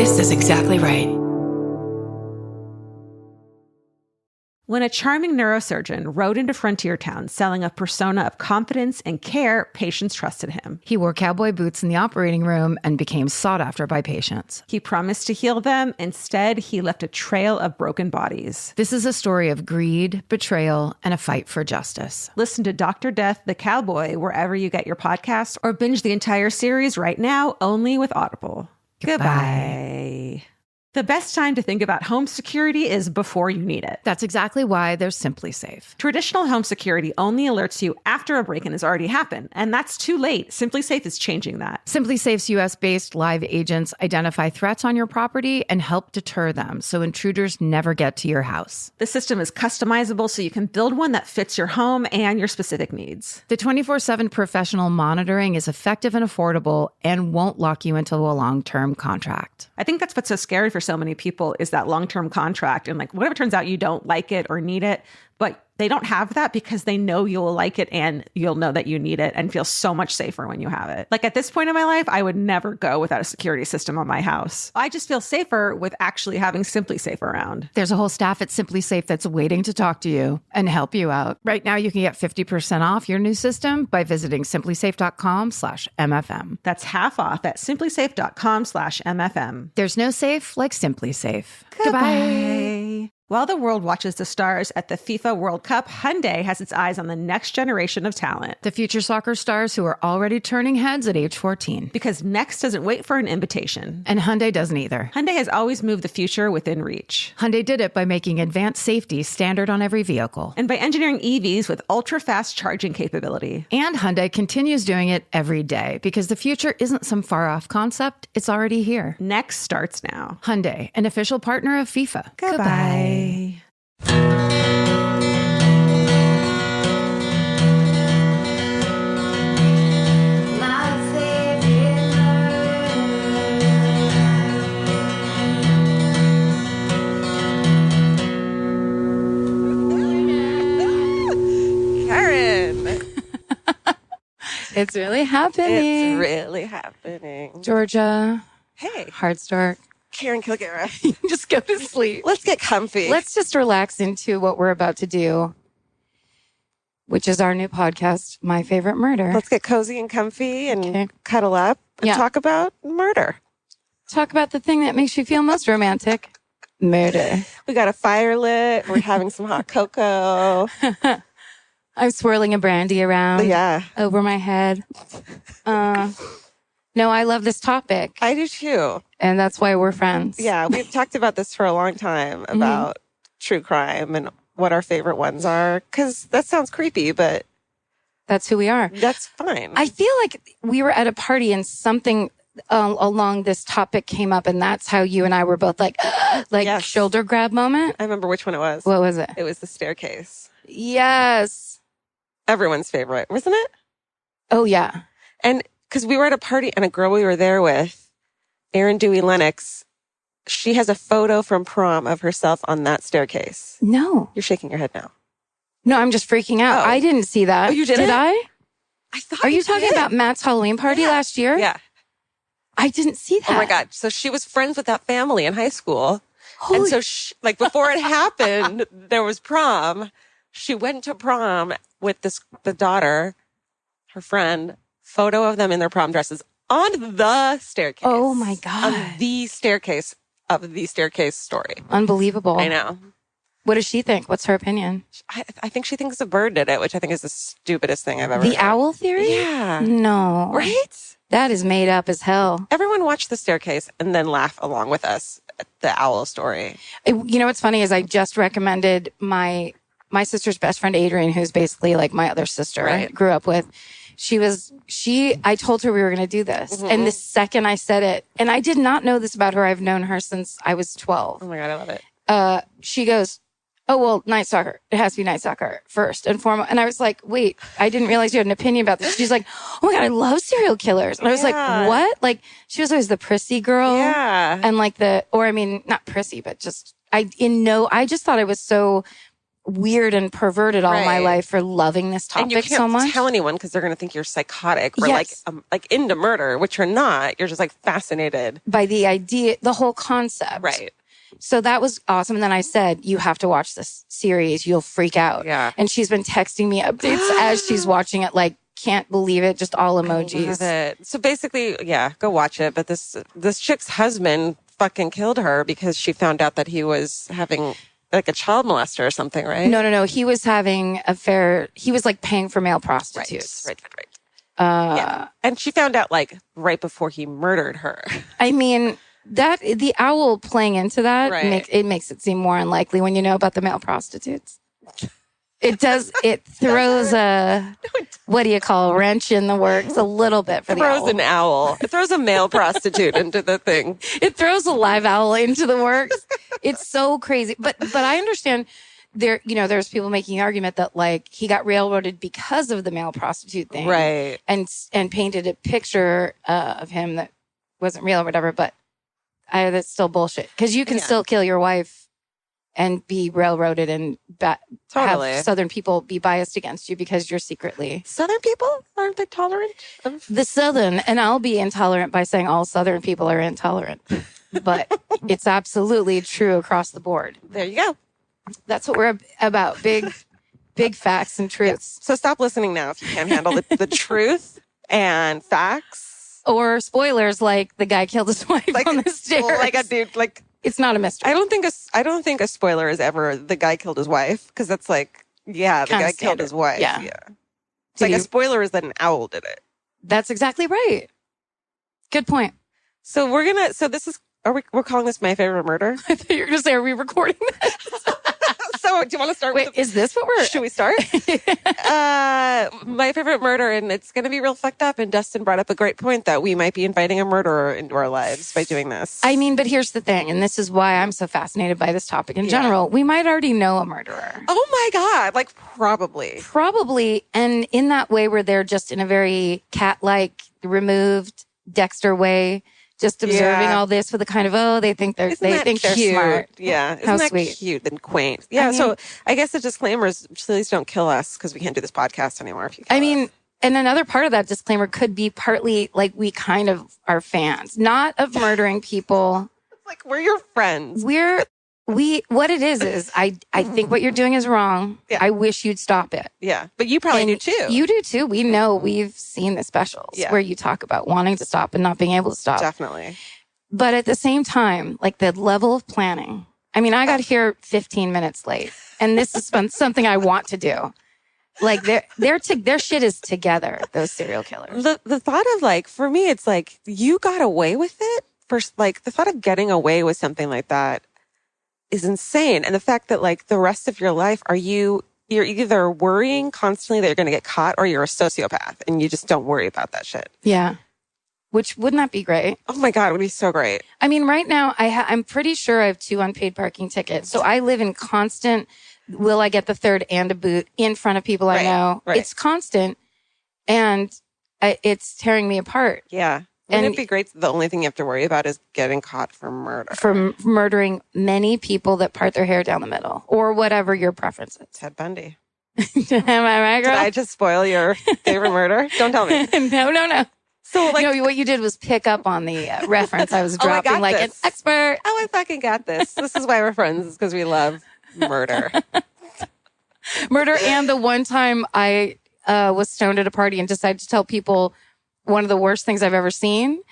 This is exactly right. When a charming neurosurgeon rode into Frontier Town selling a persona of confidence and care, patients trusted him. He wore cowboy boots in the operating room and became sought after by patients. He promised to heal them. Instead, he left a trail of broken bodies. This is a story of greed, betrayal, and a fight for justice. Listen to Dr. Death, the Cowboy, wherever you get your podcasts, or binge the entire series right now, only with Audible. Goodbye. The best time to think about home security is before you need it. That's exactly why there's Simply Safe. Traditional home security only alerts you after a break-in has already happened, and that's too late. Simply Safe is changing that. Simply Safe's US-based live agents identify threats on your property and help deter them so intruders never get to your house. The system is customizable so you can build one that fits your home and your specific needs. The 24/7 professional monitoring is effective and affordable and won't lock you into a long-term contract. I think that's what's so scary for so many people is that long-term contract. And like, what if it turns out you don't like it or need it, but they don't have that because they know you'll like it and you'll know that you need it and feel so much safer when you have it. Like at this point in my life, I would never go without a security system on my house. I just feel safer with actually having Simply Safe around. There's a whole staff at Simply Safe that's waiting to talk to you and help you out. Right now, you can get 50% off your new system by visiting simplysafe.com/MFM. That's half off at simplysafe.com/MFM. There's no safe like Simply Safe. Goodbye. While the world watches the stars at the FIFA World Cup, Hyundai has its eyes on the next generation of talent. The future soccer stars who are already turning heads at age 14. Because next doesn't wait for an invitation. And Hyundai doesn't either. Hyundai has always moved the future within reach. Hyundai did it by making advanced safety standard on every vehicle. And by engineering EVs with ultra-fast charging capability. And Hyundai continues doing it every day because the future isn't some far-off concept. It's already here. Next starts now. Hyundai, an official partner of FIFA. Goodbye. Karen. It's really happening. It's really happening. Georgia. Hey. Hard start. Karen Kilgara. Just go to sleep. Let's get comfy. Let's just relax into what we're about to do, which is our new podcast, My Favorite Murder. Let's get cozy and comfy and cuddle up and talk about murder. Talk about the thing that makes you feel most romantic. Murder. We got a fire lit. We're having some hot cocoa. I'm swirling a brandy around over my head. No, I love this topic. I do too. And that's why we're friends. Yeah, we've talked about this for a long time, about true crime and what our favorite ones are. Because that sounds creepy, but that's who we are. That's fine. I feel like we were at a party and something along this topic came up, and that's how you and I were both like shoulder grab moment. I remember which one it was. What was it? It was the staircase. Yes. Everyone's favorite, wasn't it? Oh, yeah. And because we were at a party and a girl we were there with, Erin Dewey Lennox, she has a photo from prom of herself on that staircase. No. You're shaking your head now. No, I'm just freaking out. I didn't see that. Oh, you didn't? Did I? I thought Are you talking about Matt's Halloween party last year? Yeah. I didn't see that. Oh my God. So she was friends with that family in high school. And so like before it happened, there was prom. She went to prom with the daughter, her friend, photo of them in their prom dresses on the staircase. Oh my God. On the staircase of the staircase story. Unbelievable. I know. What does she think? What's her opinion? I think she thinks a bird did it, which I think is the stupidest thing I've ever heard. The owl theory? Yeah. No. Right? That is made up as hell. Everyone watch the staircase and then laugh along with us at the owl story. You know what's funny is I just recommended my sister's best friend, Adrienne, who's basically like my other sister I grew up with. I told her we were going to do this. Mm-hmm. And the second I said it, and I did not know this about her. I've known her since I was 12. Oh my God, I love it. She goes, oh, well, night stalker. It has to be night stalker first and foremost. And I was like, wait, I didn't realize you had an opinion about this. She's like, oh my God, I love serial killers. And I was like, what? Like, she was always the prissy girl. Yeah. And like not prissy, but just, I just thought it was so weird and perverted all my Right. life for loving this And you topic can't so much. tell anyone because they're going to think you're psychotic or Yes. like into murder, which you're not. You're just like fascinated. By the idea, the whole concept. Right. So that was awesome. And then I said, you have to watch this series. You'll freak out. Yeah. And she's been texting me updates as she's watching it, like, can't believe it. Just all emojis. Love it. So basically, yeah, go watch it. But this chick's husband fucking killed her because she found out that he was having like a child molester or something, right? No. He was having he was like paying for male prostitutes. Right. Yeah. And she found out like right before he murdered her. I mean, that the owl playing into that Right. makes it seem more unlikely when you know about the male prostitutes. It does. It throws a what do you call a wrench in the works a little bit for It the throws owl. an owl. It throws a male prostitute into the thing. It throws a live owl into the works. It's so crazy. But I understand there's people making the argument that like he got railroaded because of the male prostitute thing. Right. And painted a picture of him that wasn't real or whatever. But that's still bullshit. Because you can still kill your wife and be railroaded and Totally. have Southern people be biased against you because you're secretly Southern people, aren't they tolerant of the Southern. And I'll be intolerant by saying all Southern people are intolerant. But it's absolutely true across the board. There you go. That's what we're about. Big facts and truths. So stop listening now if you can't handle the truth and facts. Or spoilers like the guy killed his wife on the stairs. Like a dude, like it's not a mystery. I don't think a spoiler is ever the guy killed his wife because that's like the Kinda guy killed standard. his wife. Yeah. It's like a spoiler is that an owl did it. That's exactly right. Good point. So we're calling this My Favorite Murder. I thought you were going to say, are we recording this? So do you want to start Wait, with is this what we're... should we start? My Favorite Murder, and it's going to be real fucked up. And Dustin brought up a great point that we might be inviting a murderer into our lives by doing this. I mean, but here's the thing, and this is why I'm so fascinated by this topic in general. We might already know a murderer. Oh my God, like probably. Probably, and in that way where they're just in a very cat-like, removed, Dexter way, just observing all this with a kind of, they think they're Cute. smart. Yeah. Isn't How that sweet. cute and quaint? Yeah. So I guess the disclaimer is please don't kill us because we can't do this podcast anymore if you kill us. And another part of that disclaimer could be partly like we kind of are fans, not of murdering people. It's like we're your friends. What it is I think what you're doing is wrong. Yeah. I wish you'd stop it. Yeah. But you probably do too. You do too. We know we've seen the specials where you talk about wanting to stop and not being able to stop. Definitely. But at the same time, like the level of planning. I mean, I got here 15 minutes late and this is something I want to do. Like their shit is together, those serial killers. The thought of like, for me, it's like you got away with it. First, like the thought of getting away with something like that is insane. And the fact that like the rest of your life, you're either worrying constantly that you're going to get caught or you're a sociopath and you just don't worry about that shit. Yeah. Which wouldn't that be great? Oh my God, it would be so great. I mean, right now I'm pretty sure I have 2 unpaid parking tickets. So I live in constant, will I get the third and a boot in front of people I know? Right. It's constant and it's tearing me apart. Yeah. Wouldn't it be great? The only thing you have to worry about is getting caught for murder. For murdering many people that part their hair down the middle or whatever your preference is. Ted Bundy. Am I right, girl? Did I just spoil your favorite murder? Don't tell me. No. So like, no, what you did was pick up on the reference I was dropping like an expert. Oh, I fucking got this. This is why we're friends, is because we love murder. Murder. And the one time I was stoned at a party and decided to tell people one of the worst things I've ever seen.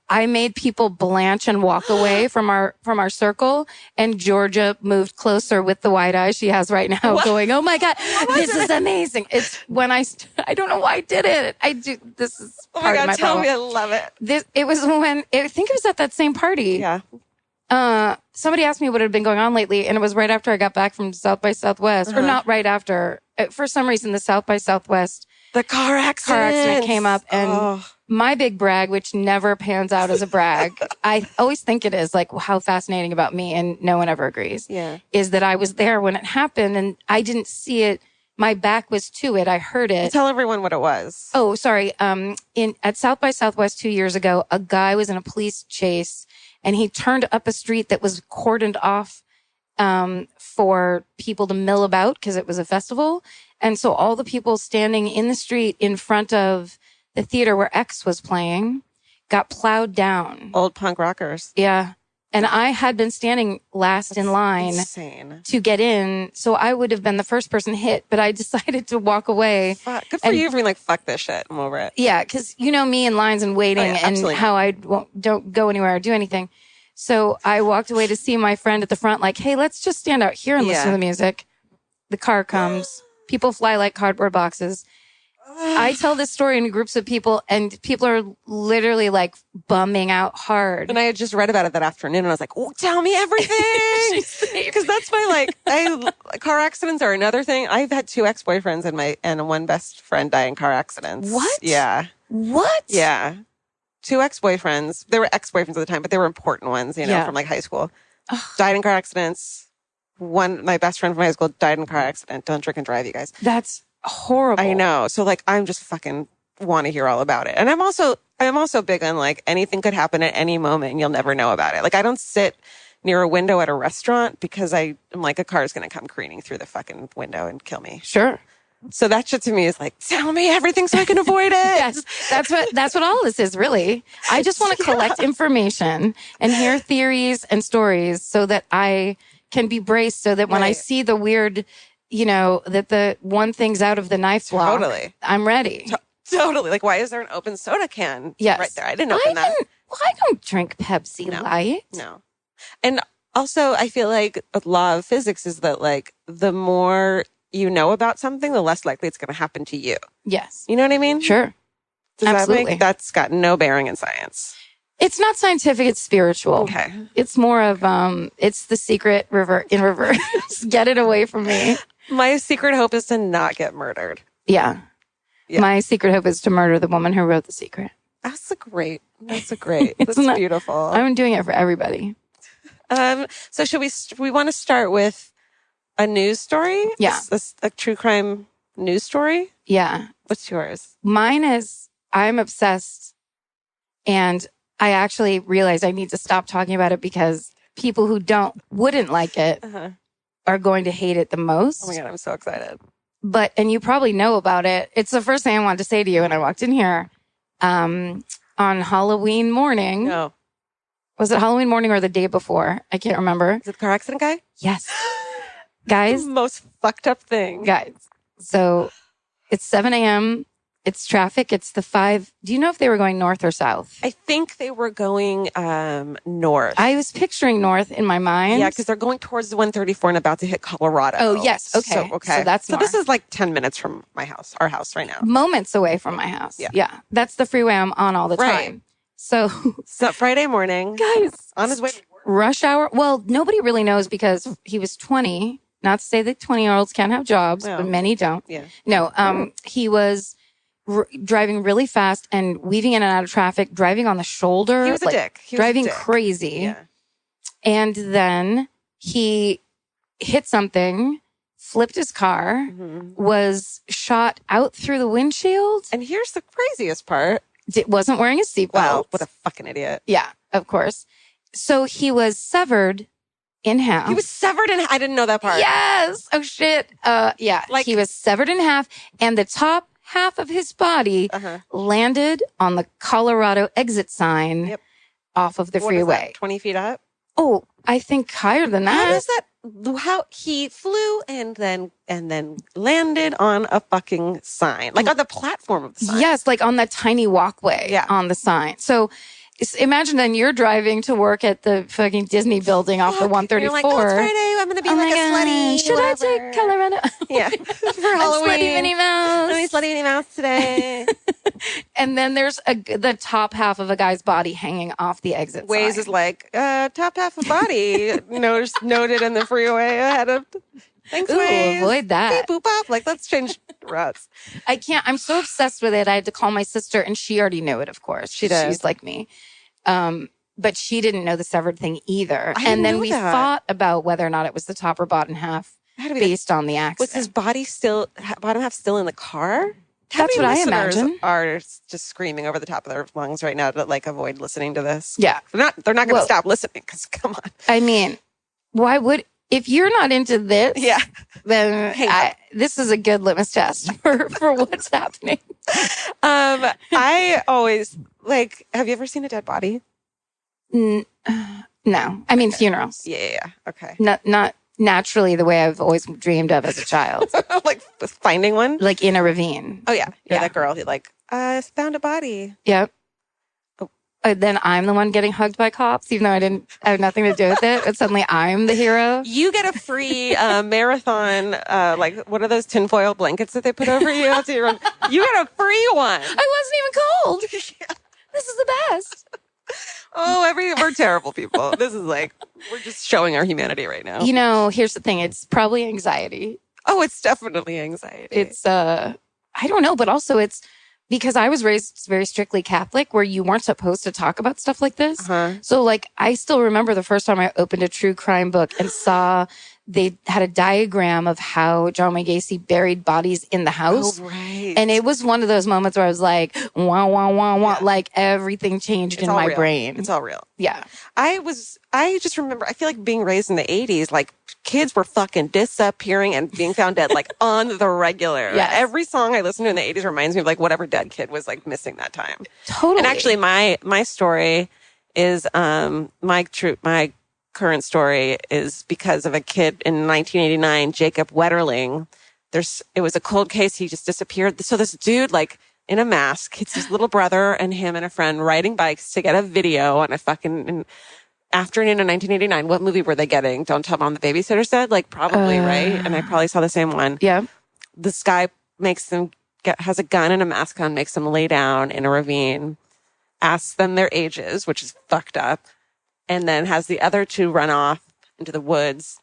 I made people blanch and walk away from our circle, and Georgia moved closer with the wide eyes she has right now, going, "Oh my God, this is amazing!" It's when I don't know why I did it. I do. This is Oh part my of God, my tell problem. me, I love it. It was when I think it was at that same party. Yeah. Somebody asked me what had been going on lately, and it was right after I got back from South by Southwest, or not right after. For some reason, the South by Southwest The car accident came up, and my big brag, which never pans out as a brag, I always think it is, like how fascinating about me, and no one ever agrees, is that I was there when it happened, and I didn't see it. My back was to it. I heard it. Tell everyone what it was. Oh, sorry. At South by Southwest 2 years ago, a guy was in a police chase, and he turned up a street that was cordoned off for people to mill about because it was a festival. And so all the people standing in the street in front of the theater where X was playing got plowed down. Old punk rockers. Yeah. And I had been standing last in line Insane. to get in. So I would have been the first person hit, but I decided to walk away. Fuck. Good for you for being like, fuck this shit. I'm over it. Yeah. Cause you know me in lines and waiting and how I don't go anywhere or do anything. So I walked away to see my friend at the front, like, hey, let's just stand out here and listen to the music. The car comes. People fly like cardboard boxes. I tell this story in groups of people and people are literally like bumming out hard. And I had just read about it that afternoon and I was like, oh, tell me everything. Because that's my car accidents are another thing. I've had 2 ex-boyfriends and one best friend die in car accidents. What? Yeah. What? Yeah. 2 ex-boyfriends. They were ex-boyfriends at the time, but they were important ones, from like high school. Died in car accidents. My best friend from high school died in a car accident. Don't drink and drive, you guys. That's horrible. I know. So like, I'm just fucking want to hear all about it. And I'm also big on like anything could happen at any moment and you'll never know about it. Like I don't sit near a window at a restaurant because I'm like, a car is going to come careening through the fucking window and kill me. Sure. So that shit to me is like, tell me everything so I can avoid it. Yes. That's what all this is really. I just want to collect information and hear theories and stories so that I can be braced so that when I see the weird, that the one thing's out of the knife block, I'm ready. Totally. Like, why is there an open soda can right there? I didn't open that. Well, I don't drink Pepsi Light. No. And also, I feel like a law of physics is that, like, the more you know about something, the less likely it's going to happen to you. Yes. You know what I mean? Sure. Absolutely. That's got no bearing in science. It's not scientific, it's spiritual. Okay. It's more of, it's the secret in reverse. Get it away from me. My secret hope is to not get murdered. Yeah. My secret hope is to murder the woman who wrote The Secret. That's great. That's beautiful. I'm doing it for everybody. So should we want to start with a news story? Yeah. A true crime news story? Yeah. What's yours? Mine is, I'm obsessed and I actually realized I need to stop talking about it because people who wouldn't like it are going to hate it the most. Oh my God, I'm so excited. And you probably know about it. It's the first thing I wanted to say to you when I walked in here. On Halloween morning. No. Was it Halloween morning or the day before? I can't remember. Is it the car accident guy? Yes. Guys. The most fucked up thing. Guys. So it's 7 a.m. It's traffic. It's the 5. Do you know if they were going north or south? I think they were going north. I was picturing north in my mind. Yeah, because they're going towards the 134 and about to hit Colorado. Oh, yes. Okay. So that's this is like 10 minutes from our house right now. Moments away from my house. Yeah. That's the freeway I'm on all the time. So Friday morning. Guys. On his way to work. Rush hour. Well, nobody really knows because he was 20. Not to say that 20-year-olds can't have jobs, but many don't. Yeah. No, he was driving really fast and weaving in and out of traffic, driving on the shoulder. He was a dick. Driving crazy. Yeah. And then he hit something, flipped his car, was shot out through the windshield. And here's the craziest part. Wasn't wearing a seatbelt. Wow, what a fucking idiot. Yeah, of course. So he was severed in half. He was severed in half. I didn't know that part. Yes. Oh, shit. Yeah. He was severed in half and the top half of his body landed on the Colorado exit sign off of the freeway. 20 feet up? Oh, I think higher than that. How does that? How he flew and then landed on a fucking sign, like on the platform of the sign. Yes, like on that tiny walkway on the sign. So imagine then you're driving to work at the fucking Disney building off the 134. You're like, oh, it's Friday. I'm going to be like a slutty. Should I take Colorado? Yeah. For Halloween. Slutty Minnie Mouse. I'm slutty Minnie Mouse today. And then there's the top half of a guy's body hanging off the exit Waze sign. is like, top half of body, just noted in the freeway ahead of. Thanks, Waze. Avoid that. Beep, boop, up. Like, let's change routes. I can't. I'm so obsessed with it. I had to call my sister, and she already knew it, of course. She did. She's like me. But she didn't know the severed thing either. And then we fought about whether or not it was the top or bottom half based on the accident. Was his body bottom half still in the car? That's what I imagine. Are just screaming over the top of their lungs right now to like avoid listening to this. Yeah. They're not going to stop listening because come on. I mean, why would if you're not into this, Yeah. then this is a good litmus test for what's happening. I always have you ever seen a dead body? No, I mean funerals. Yeah. Okay. Not naturally the way I've always dreamed of as a child, Like finding one? like in a ravine. Oh yeah. Yeah. That girl who found a body. Yep. Then I'm the one getting hugged by cops, even though I have nothing to do with it. But suddenly I'm the hero. You get a free marathon, what are those tinfoil blankets that they put over you? After you run? You get a free one. I wasn't even cold. This is the best. Oh, we're terrible people. This is we're just showing our humanity right now. You know, here's the thing. It's probably anxiety. Oh, it's definitely anxiety. It's, I don't know, but also it's because I was raised very strictly Catholic where you weren't supposed to talk about stuff like this. Uh-huh. So I still remember the first time I opened a true crime book and saw they had a diagram of how John Wayne Gacy buried bodies in the house. Oh, right. And it was one of those moments where I was like, wah, wah, wah, wah, like everything changed in my real. brain. It's all real. Yeah. I just remember, I feel like being raised in the 80s, kids were fucking disappearing and being found dead, on the regular. Yes. Every song I listened to in the 80s reminds me of whatever dead kid was missing that time. Totally. And actually my story is, my current story is because of a kid in 1989, Jacob Wetterling. It was a cold case. He just disappeared. So this dude, in a mask, it's his little brother and him and a friend riding bikes to get a video on a fucking afternoon in 1989. What movie were they getting? Don't Tell Mom the Babysitter Said? Probably, right? And I probably saw the same one. Yeah. This guy has a gun and a mask on, makes them lay down in a ravine, asks them their ages, which is fucked up, and then has the other two run off into the woods.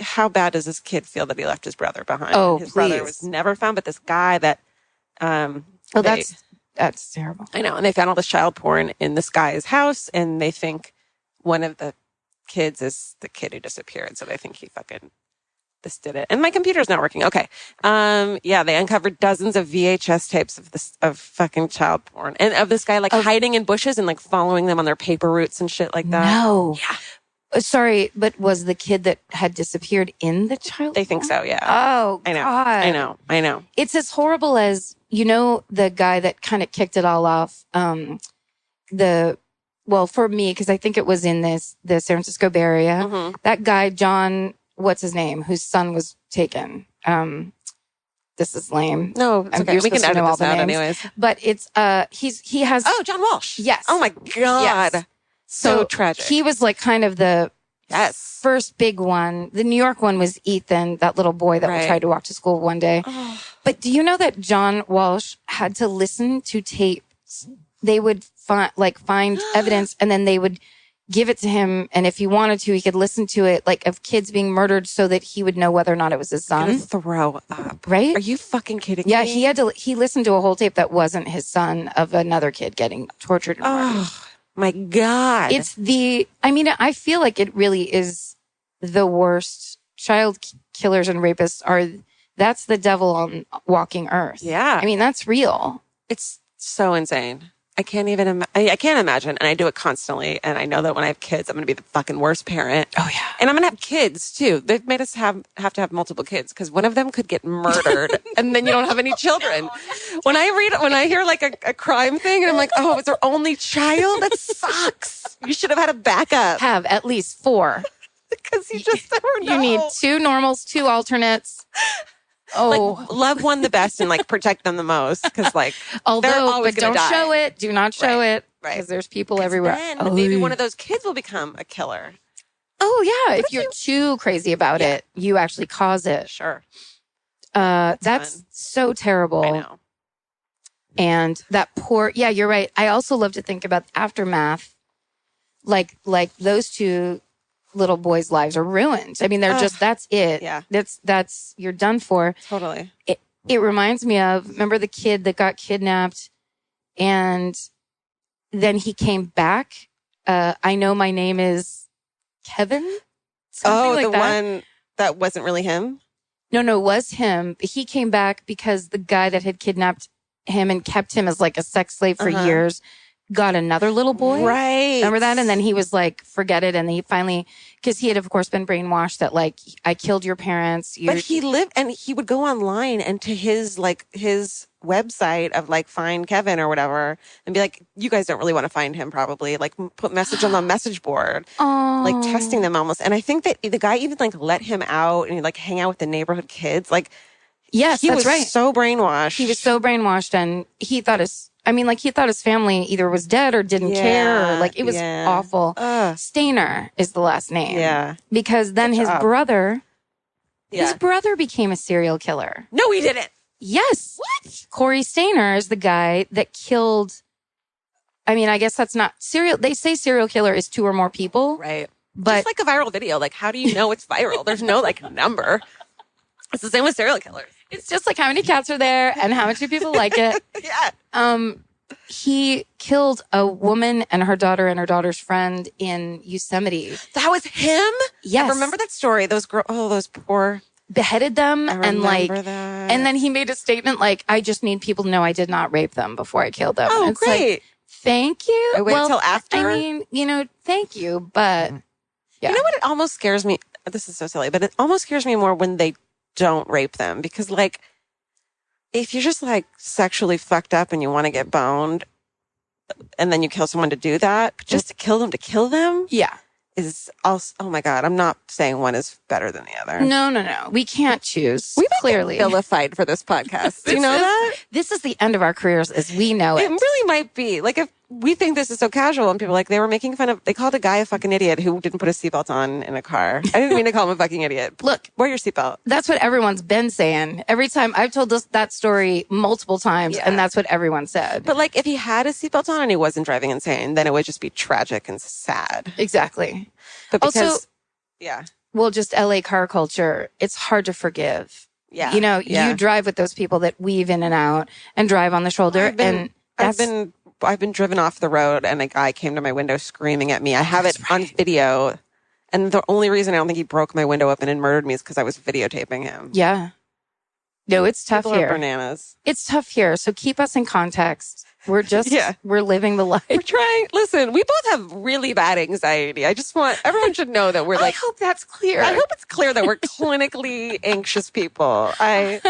How bad does this kid feel that he left his brother behind? Oh, his brother please. was never found, but this guy that that's terrible. I know. And they found all this child porn in this guy's house, and they think one of the kids is the kid who disappeared. So they think this did it. And my computer's not working. Okay. They uncovered dozens of VHS tapes of fucking child porn and of this guy hiding in bushes and following them on their paper routes and shit like that. No. Yeah. Sorry, but was the kid that had disappeared in the child? They think so. Yeah. Oh, I know. God. I know. It's as horrible as, the guy that kind of kicked it all off. For me, because I think it was in the San Francisco Bay Area, Mm-hmm. that guy, John, what's his name, whose son was taken. This is lame. No, it's okay. We can edit this out anyways. But it's, he has. Oh, John Walsh. Yes. Oh my God. Yes. So tragic. He was kind of the first big one. The New York one was Ethan, that little boy that tried to walk to school one day. Oh. But do you know that John Walsh had to listen to tapes? They would find evidence and then they would give it to him. And if he wanted to, he could listen to it of kids being murdered so that he would know whether or not it was his son. I'm gonna throw up. Right? Are you fucking kidding Yeah, me? he listened to a whole tape that wasn't his son of another kid getting tortured and murdered. Oh my God. I feel like it really is the worst. Child killers and rapists that's the devil on walking earth. Yeah. That's real. It's so insane. I can't even, I can't imagine. And I do it constantly. And I know that when I have kids, I'm going to be the fucking worst parent. Oh yeah. And I'm going to have kids too. They've made us have to have multiple kids because one of them could get murdered and then you don't have any children. When I hear a crime thing and I'm like, oh, it's our only child? That sucks. You should have had a backup. Have at least 4. Because you just never know. You need 2 normals, 2 alternates. Oh, love one the best and protect them the most because they're always but don't die. show it. Do not show it. Right. Because there's people everywhere. Then maybe one of those kids will become a killer. Oh yeah. If you're too crazy about it, you actually cause it. Sure. That's so terrible. I know. And that poor, you're right. I also love to think about the aftermath. Like those 2 little boys' lives are ruined. They're just, that's it. Yeah. That's, you're done for. Totally. It reminds me of, remember the kid that got kidnapped and then he came back? I know my name is Kevin. Something the one that wasn't really him? No, it was him. He came back because the guy that had kidnapped him and kept him as a sex slave for years got another little boy. Right. Remember that? And then he was like, forget it. And he finally, because he had, of course, been brainwashed that like, I killed your parents. But he lived, and he would go online and to his website of like find Kevin or whatever and be like, you guys don't really want to find him probably. Like put message on the message board. Like testing them almost. And I think that the guy even like let him out and he'd like hang out with the neighborhood kids. Like, yes, he that's was right. so brainwashed. He was so brainwashed, and he thought his family either was dead or didn't care, or like it was awful. Stainer is the last name. Yeah. Because then his brother became a serial killer. No, he didn't. Yes. What? Corey Stainer is the guy that killed. I mean, I guess that's not serial. They say serial killer is 2 or more people. Right. But just like a viral video. Like, how do you know it's viral? There's no like number. It's the same with serial killers. it's just like how many cats are there and how much do people like it. Yeah. He killed a woman and her daughter's friend in Yosemite. That was him? Yes. I remember that story. Those those poor. Beheaded them and like, that. and then he made a statement like, I just need people to know I did not rape them before I killed them. Oh, it's great. Like, thank you. I waited till after. I mean, thank you, but yeah. You know what? It almost scares me. This is so silly, but it almost scares me more when they don't rape them because like, if you're just like sexually fucked up and you want to get boned and then you kill someone to do that, just to kill them. Yeah. Is also, oh my God, I'm not saying one is better than the other. No. We can't choose. We might clearly get vilified for this podcast. Do you know that? This is the end of our careers as we know it. It really might be. Like if we think this is so casual and people are like, they were making fun of, they called a guy a fucking idiot who didn't put a seatbelt on in a car. I didn't mean to call him a fucking idiot. Look, wear your seatbelt. That's what everyone's been saying. Every time I've told that story multiple times and that's what everyone said. But like if he had a seatbelt on and he wasn't driving insane, then it would just be tragic and sad. Exactly. But because, also, well, just LA car culture, it's hard to forgive. Yeah. You know, you drive with those people that weave in and out and drive on the shoulder. I've been driven off the road and a guy came to my window screaming at me. I have it on video. And the only reason I don't think he broke my window open and murdered me is because I was videotaping him. Yeah. No, it's tough People here. Are bananas. It's tough here. So keep us in context. We're just, we're living the life. We're trying. Listen, we both have really bad anxiety. I just want, everyone should know that we're like. I hope that's clear. I hope it's clear that we're clinically anxious people. I'm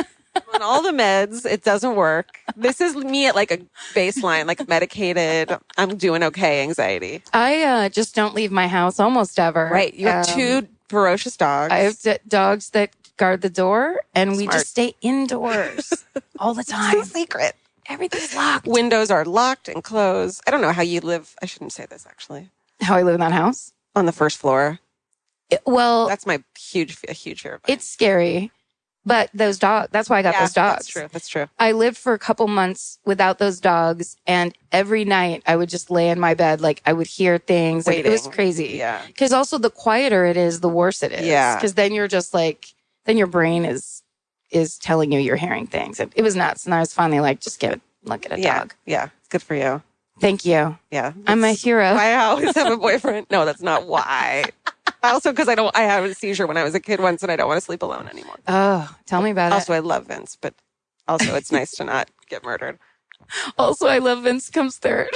on all the meds. It doesn't work. This is me at like a baseline, like medicated. I'm doing okay anxiety. I just don't leave my house almost ever. Right. You have 2 ferocious dogs. I have dogs that guard the door and we just stay indoors all the time. It's a secret. Everything's locked. Windows are locked and closed. I don't know how you live. I shouldn't say this actually. How I live in that house? On the first floor. Well, that's my huge fear of mine. It's scary. But those dogs, that's why I got those dogs. That's true. I lived for a couple months without those dogs. And every night I would just lay in my bed. Like I would hear things. Like, it was crazy. Yeah. Because also the quieter it is, the worse it is. Yeah. Because then you're just like, then your brain is telling you you're hearing things. It was nuts. And I was finally like, just look at a dog. Yeah. Good for you. Thank you. Yeah. I'm a hero. Why I always have a boyfriend. No, that's not why. Also, because I had a seizure when I was a kid once and I don't want to sleep alone anymore. Oh, tell me about it. Also, I love Vince, but also it's nice to not get murdered. Also, I love Vince comes third.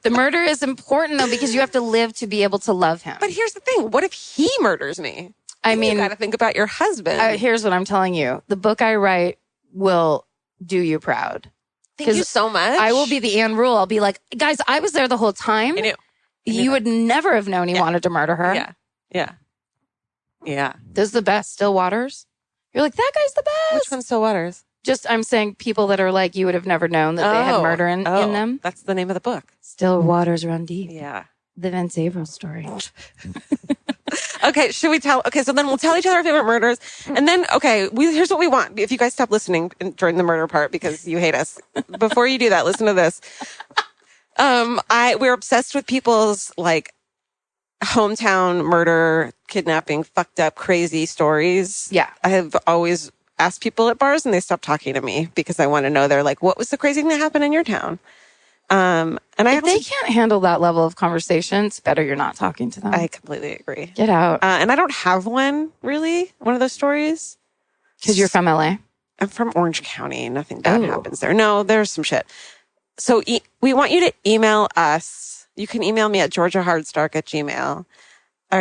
The murder is important though, because you have to live to be able to love him. But here's the thing. What if he murders me? I mean, you got to think about your husband. Here's what I'm telling you. The book I write will do you proud. Thank you so much. I will be the Anne Rule. I'll be like, guys, I was there the whole time. I knew. You would never have known he wanted to murder her. Yeah. This is the best. Still Waters. You're like, that guy's the best. Which one's Still Waters? Just, I'm saying people that are like, you would have never known that they had murder in them. That's the name of the book. Still Waters Run Deep. Yeah. The Vince Averill story. Okay, should we tell? Okay, so then we'll tell each other our favorite murders. And then, here's what we want. If you guys stop listening during the murder part because you hate us, before you do that, listen to this. We're obsessed with people's like hometown murder, kidnapping, fucked up, crazy stories. Yeah. I have always asked people at bars and they stop talking to me because I want to know. They're like, what was the crazy thing that happened in your town? And if they can't handle that level of conversation, it's better you're not talking to them. I completely agree. Get out. And I don't have one of those stories. Because you're from LA. I'm from Orange County. Nothing bad happens there. No, there's some shit. So we want you to email us. You can email me at georgiahardstark@gmail.com.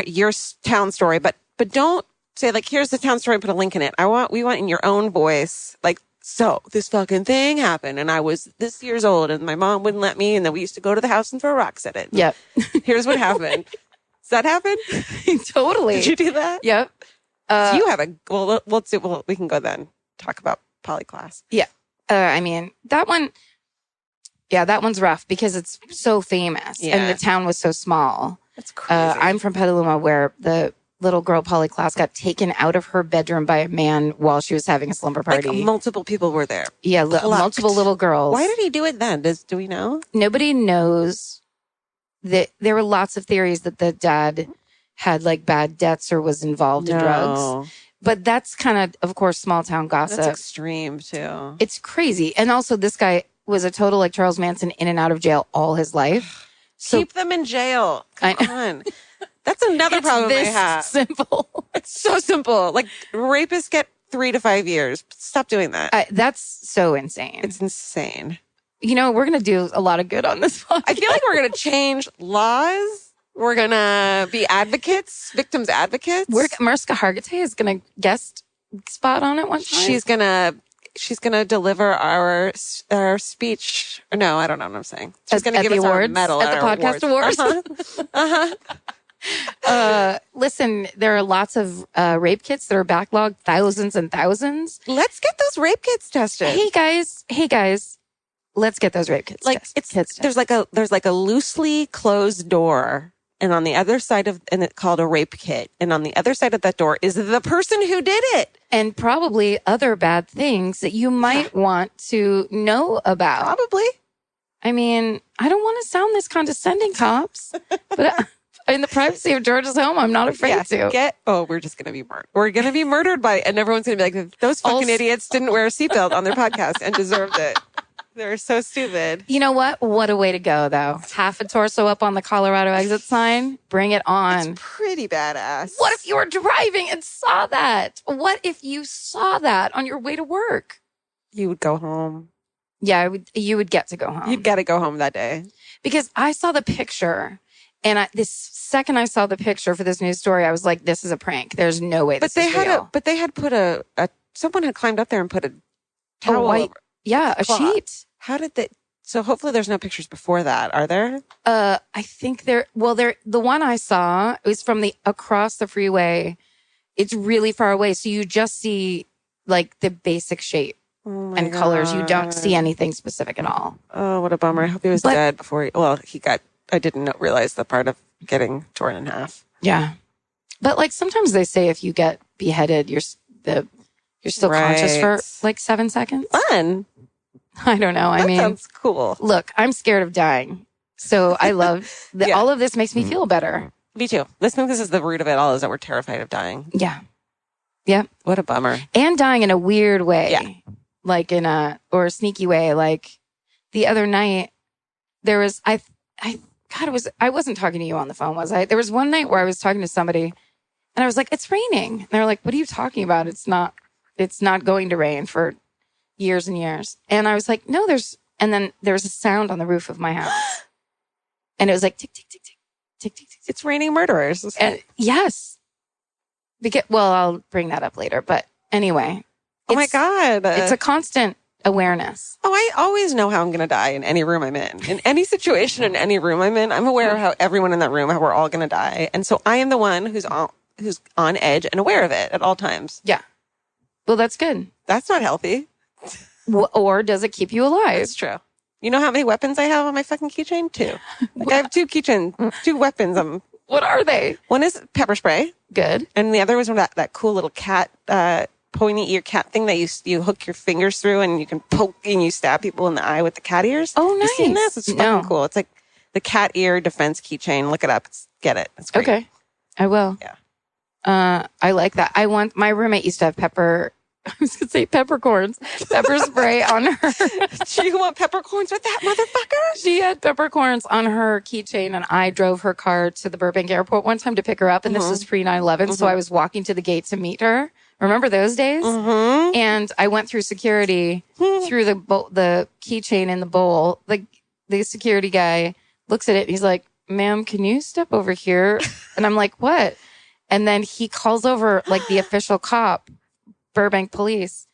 Your town story, but don't say like, here's the town story, put a link in it. We want in your own voice, like, so this fucking thing happened and I was this years old and my mom wouldn't let me. And then we used to go to the house and throw rocks at it. Yep. Here's what happened. Does that happen? Totally. Did you do that? Yep. Do you have we can go then talk about polyclass. Yeah. I mean, that one, that one's rough because it's so famous and the town was so small. That's crazy. I'm from Petaluma where the little girl Polly Klaas got taken out of her bedroom by a man while she was having a slumber party. Like multiple people were there. Yeah, multiple little girls. Why did he do it then? Do we know? Nobody knows. That there were lots of theories that the dad had like bad debts or was involved in drugs. But that's kind of course, small town gossip. That's extreme too. It's crazy. And also this guy was a total like Charles Manson, in and out of jail all his life. So, keep them in jail. Come on. That's another problem I have. Simple. It's so simple. Like rapists get 3 to 5 years. Stop doing that. That's so insane. It's insane. You know, we're going to do a lot of good on this podcast. I feel like we're going to change laws. We're going to be advocates, victims advocates. Mariska Hargitay is going to guest spot on it one time. She's gonna deliver our speech. No, I don't know what I'm saying. She's gonna give us our medal at the podcast awards. Listen, there are lots of rape kits that are backlogged, thousands and thousands. Let's get those rape kits tested. Hey guys, let's get those rape kits. Tested. There's like a loosely closed door. And on the other side and it's called a rape kit. And on the other side of that door is the person who did it. And probably other bad things that you might want to know about. Probably. I mean, I don't want to sound this condescending, cops. But in the privacy of Georgia's home, I'm not afraid to. We're just going to be murdered. We're going to be murdered and everyone's going to be like, those fucking idiots didn't wear a seatbelt on their podcast and deserved it. They're so stupid. You know what? What a way to go, though. Half a torso up on the Colorado exit sign. Bring it on. It's pretty badass. What if you were driving and saw that? What if you saw that on your way to work? You would go home. Yeah, you would get to go home. You'd got to go home that day. Because I saw the picture. And this second I saw the picture for this news story, I was like, this is a prank. There's no way this is real. But they had put someone had climbed up there and put a towel over. Yeah, a sheet. How did they? So hopefully there's no pictures before that, are there? I think the one I saw was from across the freeway. It's really far away. So you just see like the basic shape and colors. You don't see anything specific at all. Oh, what a bummer. I hope he was dead before I didn't realize the part of getting torn in half. Yeah. But like sometimes they say if you get beheaded, you're still conscious for like 7 seconds. Fun. I don't know. That sounds cool. Look, I'm scared of dying. So I love that all of this makes me feel better. Me too. I think this is the root of it all, is that we're terrified of dying. Yeah. Yeah. What a bummer. And dying in a weird way. Yeah. Like or a sneaky way. Like the other night there was, I wasn't talking to you on the phone, was I? There was one night where I was talking to somebody and I was like, it's raining. And they're like, what are you talking about? It's not going to rain for years and years. And I was like, no, and then there was a sound on the roof of my house. And it was like, tick, tick, tick, tick, tick, tick, tick. It's raining murderers. And yes. I'll bring that up later. But anyway. Oh my God. It's a constant awareness. Oh, I always know how I'm going to die in any room I'm in. In any situation, in any room I'm in, I'm aware of how everyone in that room, how we're all going to die. And so I am the one who's on edge and aware of it at all times. Yeah. Well, that's good. That's not healthy. Or does it keep you alive? It's true. You know how many weapons I have on my fucking keychain? 2. Like I have 2 keychains, 2 weapons. What are they? One is pepper spray. Good. And the other was that cool little cat, pointy ear cat thing that you hook your fingers through and you can poke and you stab people in the eye with the cat ears. Oh, nice. You seen this? It's fucking cool. It's like the cat ear defense keychain. Look it up. Get it. It's great. Okay. I will. Yeah. I like that. My roommate used to have peppercorns, pepper spray on her. You want peppercorns with that motherfucker? She had peppercorns on her keychain and I drove her car to the Burbank airport one time to pick her up. And this was pre 9/11. So I was walking to the gate to meet her Remember those days? Mm-hmm. And I went through security through the keychain in the bowl. The security guy looks at it. And he's like, "Ma'am, can you step over here?" And I'm like, "What?" And then he calls over like the official cop, Burbank police.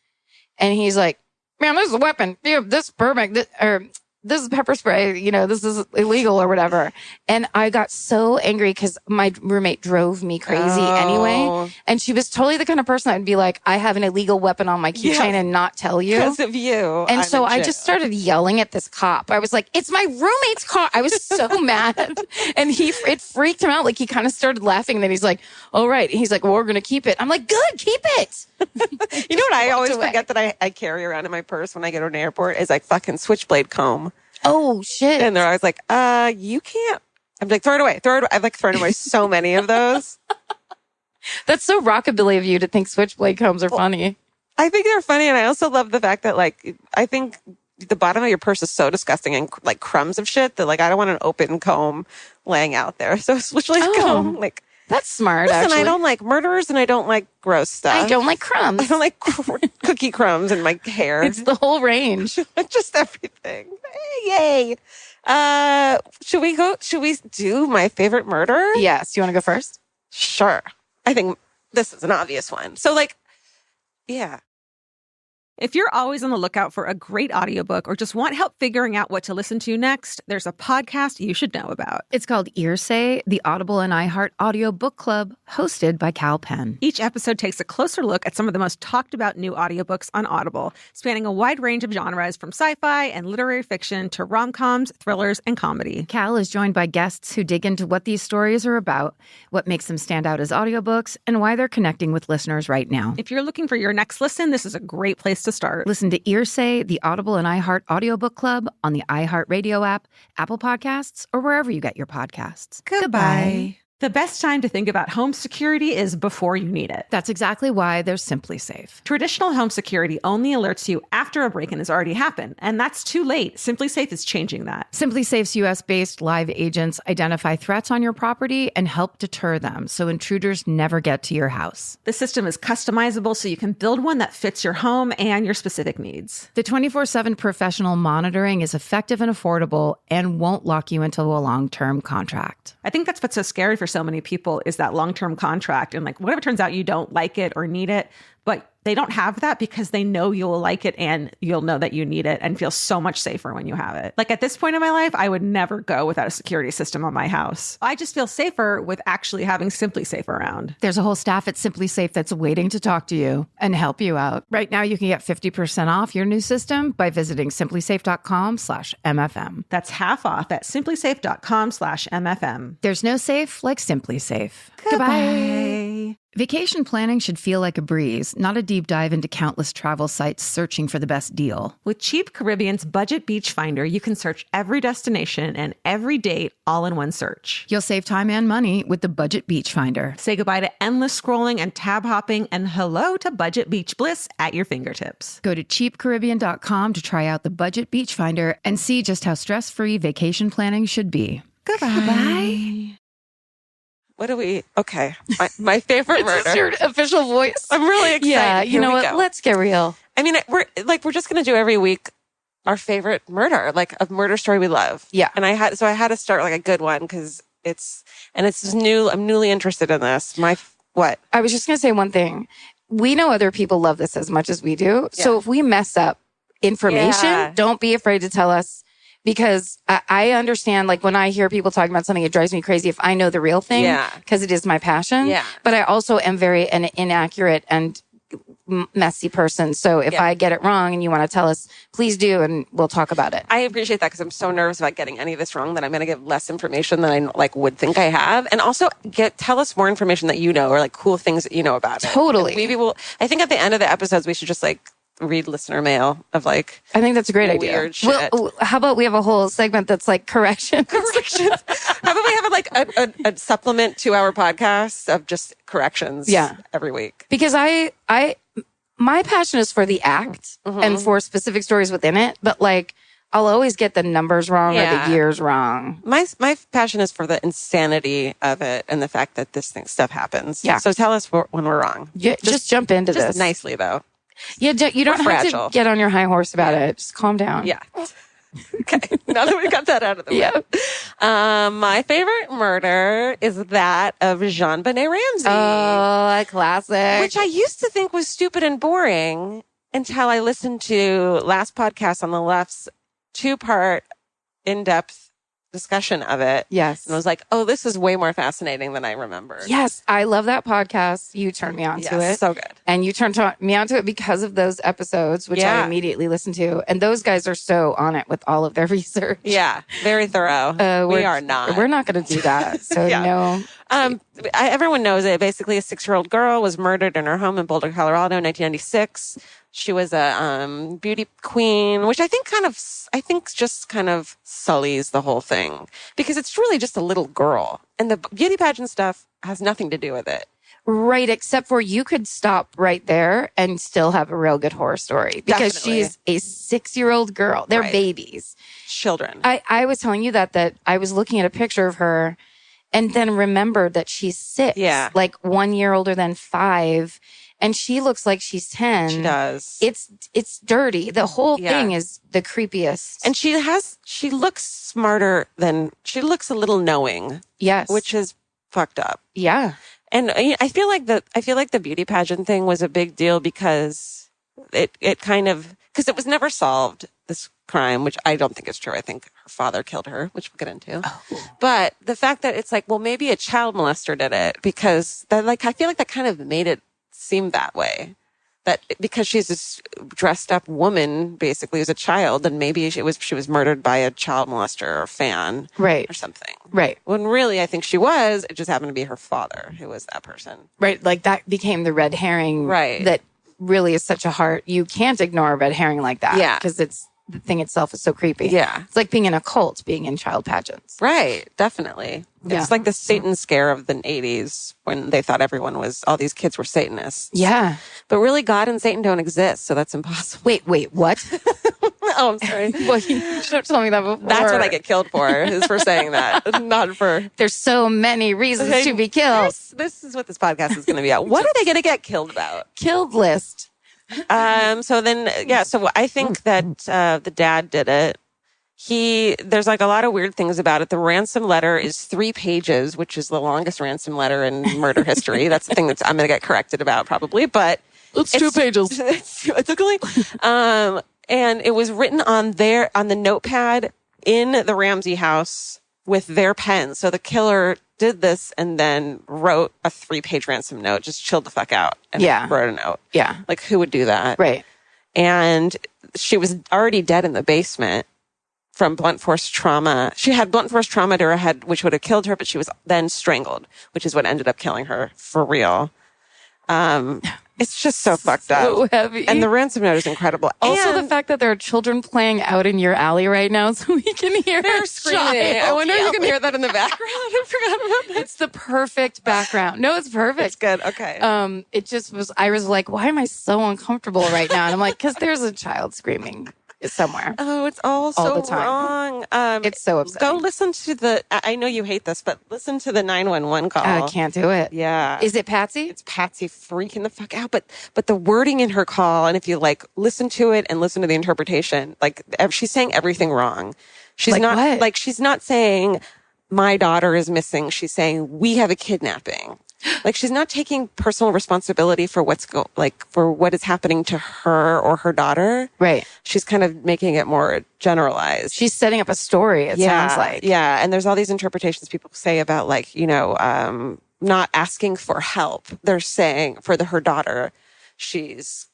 And he's like, "Ma'am, this is a weapon. You have this Burbank, this is pepper spray. You know, this is illegal or whatever." And I got so angry because my roommate drove me crazy anyway. And she was totally the kind of person that would be like, "I have an illegal weapon on my keychain and not tell you." Because of you. And so I just started yelling at this cop. I was like, "It's my roommate's car." I was so mad. And it freaked him out. Like he kind of started laughing. And then he's like, "All right." And he's like, "Well, we're going to keep it." I'm like, "Good, keep it." You know what I always forget that I carry around in my purse when I go to an airport is like fucking switchblade comb. Oh, shit. And they're always like, you can't. I'm like, throw it away. I've like thrown away so many of those. That's so rockabilly of you to think switchblade combs are funny. I think they're funny. And I also love the fact that like, I think the bottom of your purse is so disgusting and like crumbs of shit that like, I don't want an open comb laying out there. So switchblade comb, like. That's smart, Listen, actually. I don't like murderers and I don't like gross stuff. I don't like crumbs. I don't like cookie crumbs in my hair. It's the whole range. Just everything. Yay. Should we do my favorite murder? Yes. You want to go first? Sure. I think this is an obvious one. So like, yeah. If you're always on the lookout for a great audiobook or just want help figuring out what to listen to next, there's a podcast you should know about. It's called Earsay, the Audible and iHeart Audio Book Club, hosted by Cal Penn. Each episode takes a closer look at some of the most talked about new audiobooks on Audible, spanning a wide range of genres from sci-fi and literary fiction to rom-coms, thrillers, and comedy. Cal is joined by guests who dig into what these stories are about, what makes them stand out as audiobooks, and why they're connecting with listeners right now. If you're looking for your next listen, this is a great place to start. Listen to Earsay, the Audible and iHeart Audiobook Club on the iHeartRadio app, Apple Podcasts, or wherever you get your podcasts. Goodbye. The best time to think about home security is before you need it. That's exactly why they're Simply Safe. Traditional home security only alerts you after a break-in has already happened, and that's too late. Simply Safe is changing that. Simply Safe's U.S.-based live agents identify threats on your property and help deter them so intruders never get to your house. The system is customizable so you can build one that fits your home and your specific needs. The 24/7 professional monitoring is effective and affordable and won't lock you into a long-term contract. I think that's what's so scary for so many people is that long-term contract. And like, what if it turns out you don't like it or need it, but they don't have that because they know you'll like it and you'll know that you need it and feel so much safer when you have it. Like at this point in my life, I would never go without a security system on my house. I just feel safer with actually having Simply Safe around. There's a whole staff at Simply Safe that's waiting to talk to you and help you out. Right now, you can get 50% off your new system by visiting simplysafe.com/MFM. That's half off at simplysafe.com/MFM. There's no safe like Simply Safe. Goodbye. Vacation planning should feel like a breeze, not a deep dive into countless travel sites searching for the best deal. With Cheap Caribbean's Budget Beach Finder, you can search every destination and every date all in one search. You'll save time and money with the Budget Beach Finder. Say goodbye to endless scrolling and tab hopping and hello to Budget Beach Bliss at your fingertips. Go to cheapcaribbean.com to try out the Budget Beach Finder and see just how stress-free vacation planning should be. Goodbye. What do we? Okay, my favorite murder. Is this your official voice? I'm really excited. Yeah, you Here know we what? go. Let's get real. I mean, we're just gonna do every week our favorite murder, like a murder story we love. Yeah. And I had to start like a good one because it's new. I'm newly interested in this. What? I was just going to say one thing. We know other people love this as much as we do. Yeah. So if we mess up information, don't be afraid to tell us. Because I understand, like, when I hear people talking about something, it drives me crazy if I know the real thing. Yeah. Because it is my passion. Yeah. But I also am very an inaccurate and messy person. So if I get it wrong and you want to tell us, please do, and we'll talk about it. I appreciate that because I'm so nervous about getting any of this wrong that I'm going to give less information than I like would think I have, and also tell us more information that you know or like cool things that you know about it. Totally. Maybe I think at the end of the episodes we should just like read listener mail of like I think that's a great idea. weird shit. Well, how about we have a whole segment that's like corrections? Corrections. How about we have like a supplement to our podcast of just corrections? Every week. Because my passion is for the act and for specific stories within it. But like, I'll always get the numbers wrong or the years wrong. My passion is for the insanity of it and the fact that this stuff happens. Yeah. So tell us when we're wrong. Yeah, just jump into just this. Nicely, though. Yeah, you don't have to get on your high horse about it. Just calm down. Yeah. Okay. Now that we got that out of the way. My favorite murder is that of Jon Benet Ramsey. Oh, a classic. Which I used to think was stupid and boring until I listened to last podcast on the left's 2-part in-depth discussion of it. Yes. And I was like, oh, this is way more fascinating than I remembered. Yes. I love that podcast. You turned me on to it. So good. And you turned me on to it because of those episodes, which I immediately listened to. And those guys are so on it with all of their research. Yeah. Very thorough. We are not. We're not going to do that. So no. Everyone knows it. Basically, a 6-year-old girl was murdered in her home in Boulder, Colorado in 1996. She was a beauty queen, which I think just kind of sullies the whole thing because it's really just a little girl. And the beauty pageant stuff has nothing to do with it. Right, except for you could stop right there and still have a real good horror story because she's a 6-year-old girl. They're babies. Children. I was telling you that I was looking at a picture of her and then remembered that she's 6. Yeah. Like 1 year older than 5. And she looks like she's 10. She does. It's dirty. The whole thing is the creepiest. And she looks smarter she looks a little knowing. Yes. Which is fucked up. Yeah. And I feel like the beauty pageant thing was a big deal because because it was never solved, this crime, which I don't think is true. I think her father killed her, which we'll get into. Oh. But the fact that it's like, well, maybe a child molester did it because I feel like that kind of made it seem that way. That because she's this dressed up woman, basically as a child, then maybe she was murdered by a child molester or fan, right, or something, right. When really, I think it just happened to be her father who was that person, right? Like that became the red herring, right? That really is such you can't ignore a red herring like that, because the thing itself is so creepy. Yeah, it's like being in a cult, being in child pageants, right? Definitely. It's like the Satan scare of the 80s when they thought all these kids were Satanists. Yeah. But really, God and Satan don't exist, so that's impossible. Wait, what? Oh, I'm sorry. Well, you should have told me that before. That's what I get killed for, is for saying that. Not for... There's so many reasons to be killed. This is what this podcast is going to be about. What are they going to get killed about? Killed list. So I think that the dad did it. There's like a lot of weird things about it. The ransom letter is 3 pages, which is the longest ransom letter in murder history. That's the thing that I'm going to get corrected about probably, but it's 2 pages. It's okay. And it was written on the notepad in the Ramsey house with their pen. So the killer did this and then wrote a 3-page ransom note, just chilled the fuck out and wrote a note. Yeah. Like, who would do that? Right. And she was already dead in the basement from blunt force trauma. She had blunt force trauma to her head, which would have killed her, but she was then strangled, which is what ended up killing her for real. It's just so fucked up. So heavy. And the ransom note is incredible. Also, the fact that there are children playing out in your alley right now, so we can hear they're screaming. I wonder if you can hear that in the background. I forgot about that. It's the perfect background. No, it's perfect. It's good. Okay. It just was. I was like, why am I so uncomfortable right now? And I'm like, because there's a child screaming somewhere. Oh, it's all so the time. wrong. It's so upsetting. Go listen to I know you hate this, but listen to the 911 call. I can't do it. Yeah. Is it Patsy? It's Patsy freaking the fuck out. But the wording in her call, and if you listen to it and listen to the interpretation, she's saying everything wrong. She's she's not saying my daughter is missing. She's saying we have a kidnapping. She's not taking personal responsibility for for what is happening to her or her daughter. Right. She's kind of making it more generalized. She's setting up a story, it sounds like. Yeah. And there's all these interpretations people say about not asking for help. They're saying for her daughter, she's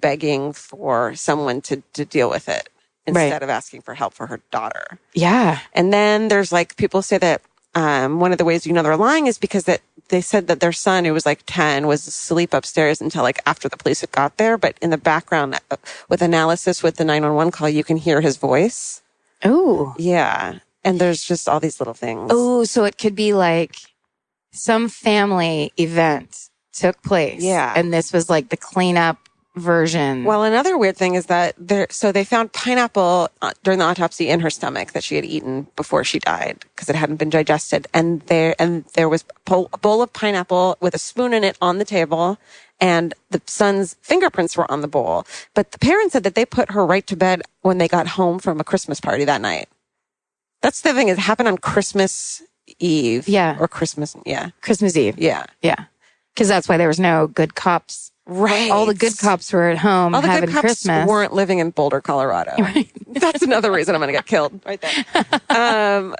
begging for someone to deal with it instead of asking for help for her daughter. Yeah. And then there's people say that one of the ways they're lying is because that they said that their son, who was 10, was asleep upstairs until after the police had got there. But in the background, with analysis with the 911 call, you can hear his voice. Oh. Yeah. And there's just all these little things. Oh, so it could be some family event took place. Yeah. And this was the cleanup version. Well, another weird thing is that they found pineapple during the autopsy in her stomach that she had eaten before she died because it hadn't been digested. And there was a bowl of pineapple with a spoon in it on the table, and the son's fingerprints were on the bowl. But the parents said that they put her right to bed when they got home from a Christmas party that night. That's the thing. It happened on Christmas Eve. Yeah. Or Christmas. Yeah. Christmas Eve. Yeah. Yeah. Because that's why there was no good cops. Right. All the good cops were at home All the having good cops Christmas. weren't living in Boulder, Colorado. Right. That's another reason I'm going to get killed right there.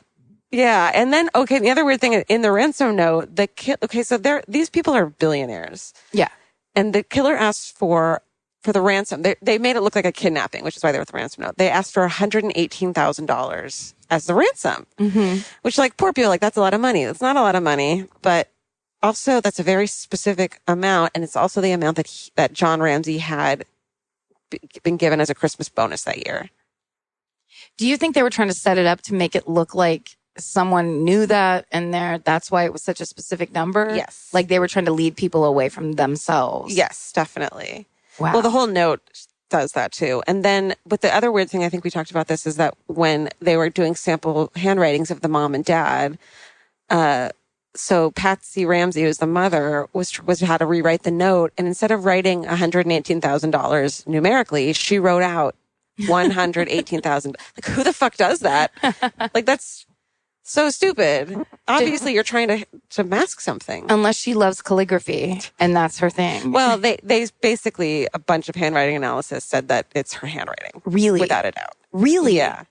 Yeah. And then, okay, the other weird thing in the ransom note, so these people are billionaires. Yeah. And the killer asked for the ransom. They made it look like a kidnapping, which is why they wrote the ransom note. They asked for $118,000 as the ransom, which, like, poor people, like, that's a lot of money. That's not a lot of money, but also that's a very specific amount. And it's also the amount that Jon Ramsey had been given as a Christmas bonus that year. Do you think they were trying to set it up to make it look like someone knew that and that's why it was such a specific number? Yes. Like they were trying to lead people away from themselves? Yes, definitely. Wow. Well, the whole note does that too. And then, but the other weird thing, I think we talked about this, is that when they were doing sample handwritings of the mom and dad, so Patsy Ramsey, who's the mother, was how to rewrite the note. And instead of writing $118,000 numerically, she wrote out 118,000. Like, who the fuck does that? Like, that's so stupid. Obviously, you're trying to mask something. Unless she loves calligraphy and that's her thing. Well, they basically, a bunch of handwriting analysis said that it's her handwriting. Really? Without a doubt. Really? Yeah.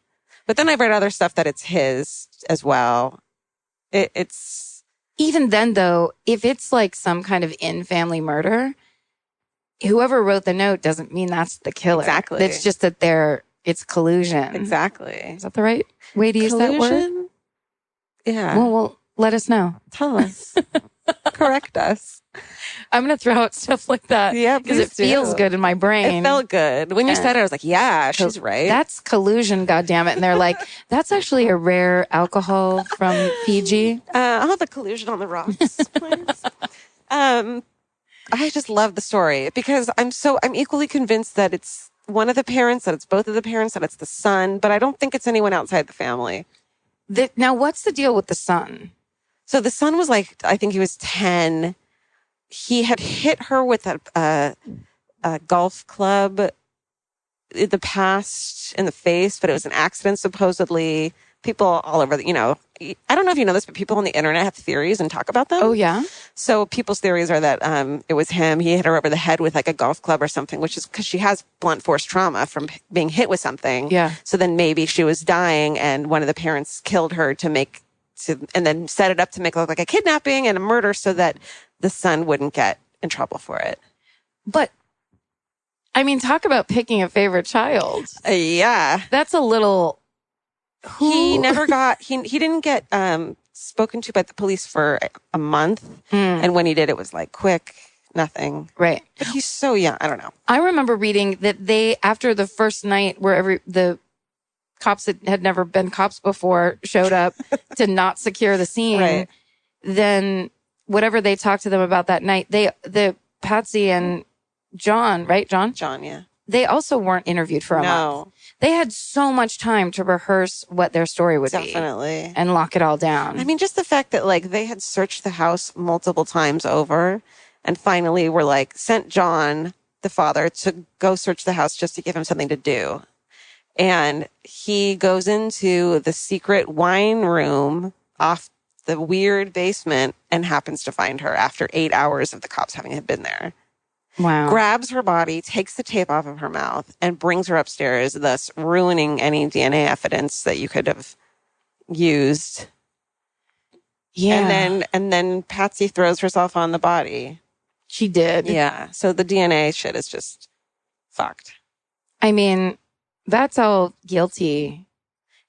But then I've read other stuff that it's his as well. It's... Even then, though, if it's like some kind of in-family murder, whoever wrote the note doesn't mean that's the killer. Exactly. It's just that it's collusion. Exactly. Is that the right way to use that word? Yeah. Well, let us know. Tell us. Correct us. I'm going to throw out stuff like that. Yeah, because it feels good in my brain. It felt good. When you said it, I was like, yeah, she's right. That's collusion, goddammit. And they're like, that's actually a rare alcohol from Fiji. I'll have the collusion on the rocks, please. I just love the story because I'm equally convinced that it's one of the parents, that it's both of the parents, that it's the son, but I don't think it's anyone outside the family. Now, what's the deal with the son? So the son was like, I think he was 10. He had hit her with a golf club in the past in the face, but it was an accident, supposedly. People all over, I don't know if you know this, but people on the internet have theories and talk about them. Oh, yeah? So people's theories are that it was him. He hit her over the head with like a golf club or something, which is because she has blunt force trauma from being hit with something. Yeah. So then maybe she was dying and one of the parents killed her and then set it up to make it look like a kidnapping and a murder so that the son wouldn't get in trouble for it. But, I mean, talk about picking a favorite child. Yeah. That's a little... He never got, he didn't get spoken to by the police for a month. And when he did, it was like quick, nothing. Right. But he's so young. I don't know. I remember reading that after the first night where the cops that had never been cops before showed up to not secure the scene, right. Then whatever they talked to them about that night, the Patsy and Jon, right? Jon, yeah. They also weren't interviewed for a month. They had so much time to rehearse what their story would be. Definitely. And lock it all down. I mean, just the fact that like they had searched the house multiple times over and finally were like sent Jon, the father, to go search the house just to give him something to do. And he goes into the secret wine room off the weird basement and happens to find her after 8 hours of the cops having been there. Wow. Grabs her body, takes the tape off of her mouth, and brings her upstairs, thus ruining any DNA evidence that you could have used. Yeah. And then Patsy throws herself on the body. She did. Yeah. So the DNA shit is just fucked. I mean, that's all guilty.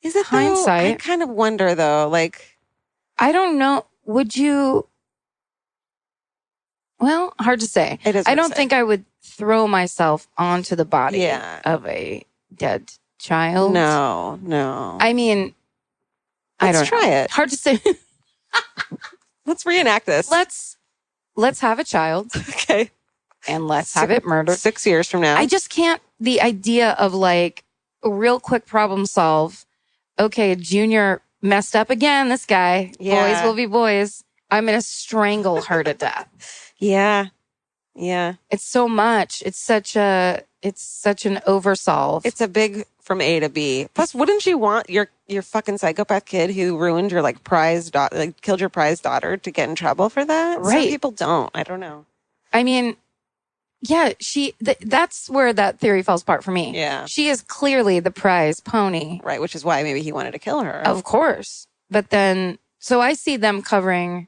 Is it hindsight? Though? I kind of wonder though, like, I don't know. Would you? Well, hard to say. It is. I don't think I would throw myself onto the body Yeah. of a dead child. No. I mean, I don't Let's try know. it. Hard to say. Let's reenact this. Let's have a child. Okay. and let's have it murdered. 6 years from now. I just can't, the idea of like a real quick problem solve. Okay, Junior messed up again, this guy. Yeah. Boys will be boys. I'm going to strangle her to death. Yeah. Yeah. It's so much. It's such an oversolve. It's a big from A to B. Plus, wouldn't you want your fucking psychopath kid who ruined your like prized daughter, like killed your prized daughter, to get in trouble for that? Right. Some people don't. I don't know. I mean, yeah, that's where that theory falls apart for me. Yeah. She is clearly the prize pony. Right. Which is why maybe he wanted to kill her. Of course. But then, so I see them covering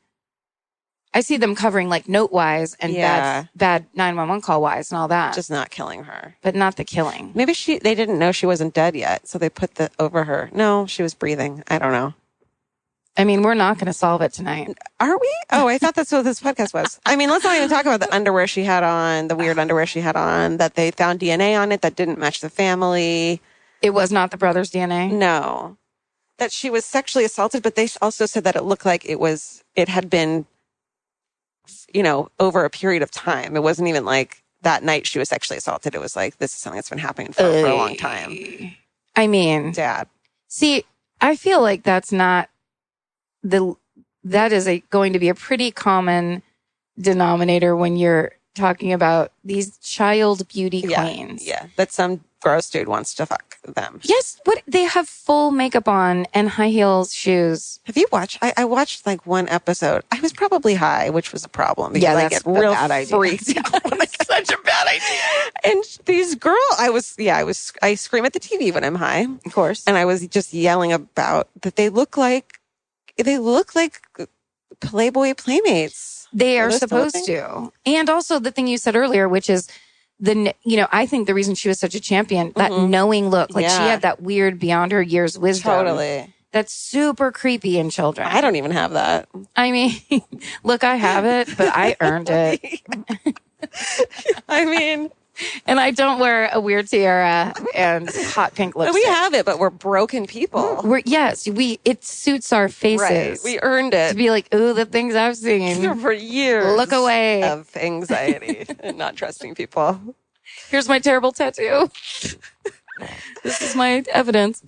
like note wise and bad 911 call wise and all that. Just not killing her. But not the killing. Maybe they didn't know she wasn't dead yet. So they put over her. No, she was breathing. I don't know. I mean, we're not going to solve it tonight. Are we? Oh, I thought that's what this podcast was. I mean, let's not even talk about the underwear she had on, the weird underwear she had on, that they found DNA on it that didn't match the family. It was not the brother's DNA? No. That she was sexually assaulted, but they also said that it looked like it had been, over a period of time. It wasn't even like that night she was sexually assaulted. It was like, this is something that's been happening for a long time. I mean, Dad. See, I feel like that's not that is going to be a pretty common denominator when you're talking about these child beauty queens. Yeah. That some gross dude wants to fuck them. Yes, but they have full makeup on and high heels shoes. Have you watched? I watched like one episode. I was probably high, which was a problem. Because I that's get real bad idea. freaked out when I get such a bad idea. And these I scream at the TV when I'm high, Of course. and I was just yelling about that. They look like Playboy playmates. They are Are those supposed still a to. And also the thing you said earlier, which is I think the reason she was such a champion, that knowing look, like she had that weird beyond her years wisdom. Totally. That's super creepy in children. I don't even have that. I mean, look, I have it, but I earned it. I mean, And I don't wear a weird tiara and hot pink lipstick. we have it, but we're broken people. It suits our faces. Right. We earned To it be like, ooh, the things I've seen. for years. Look away. Of anxiety and not trusting people. Here's my terrible tattoo. This is my evidence.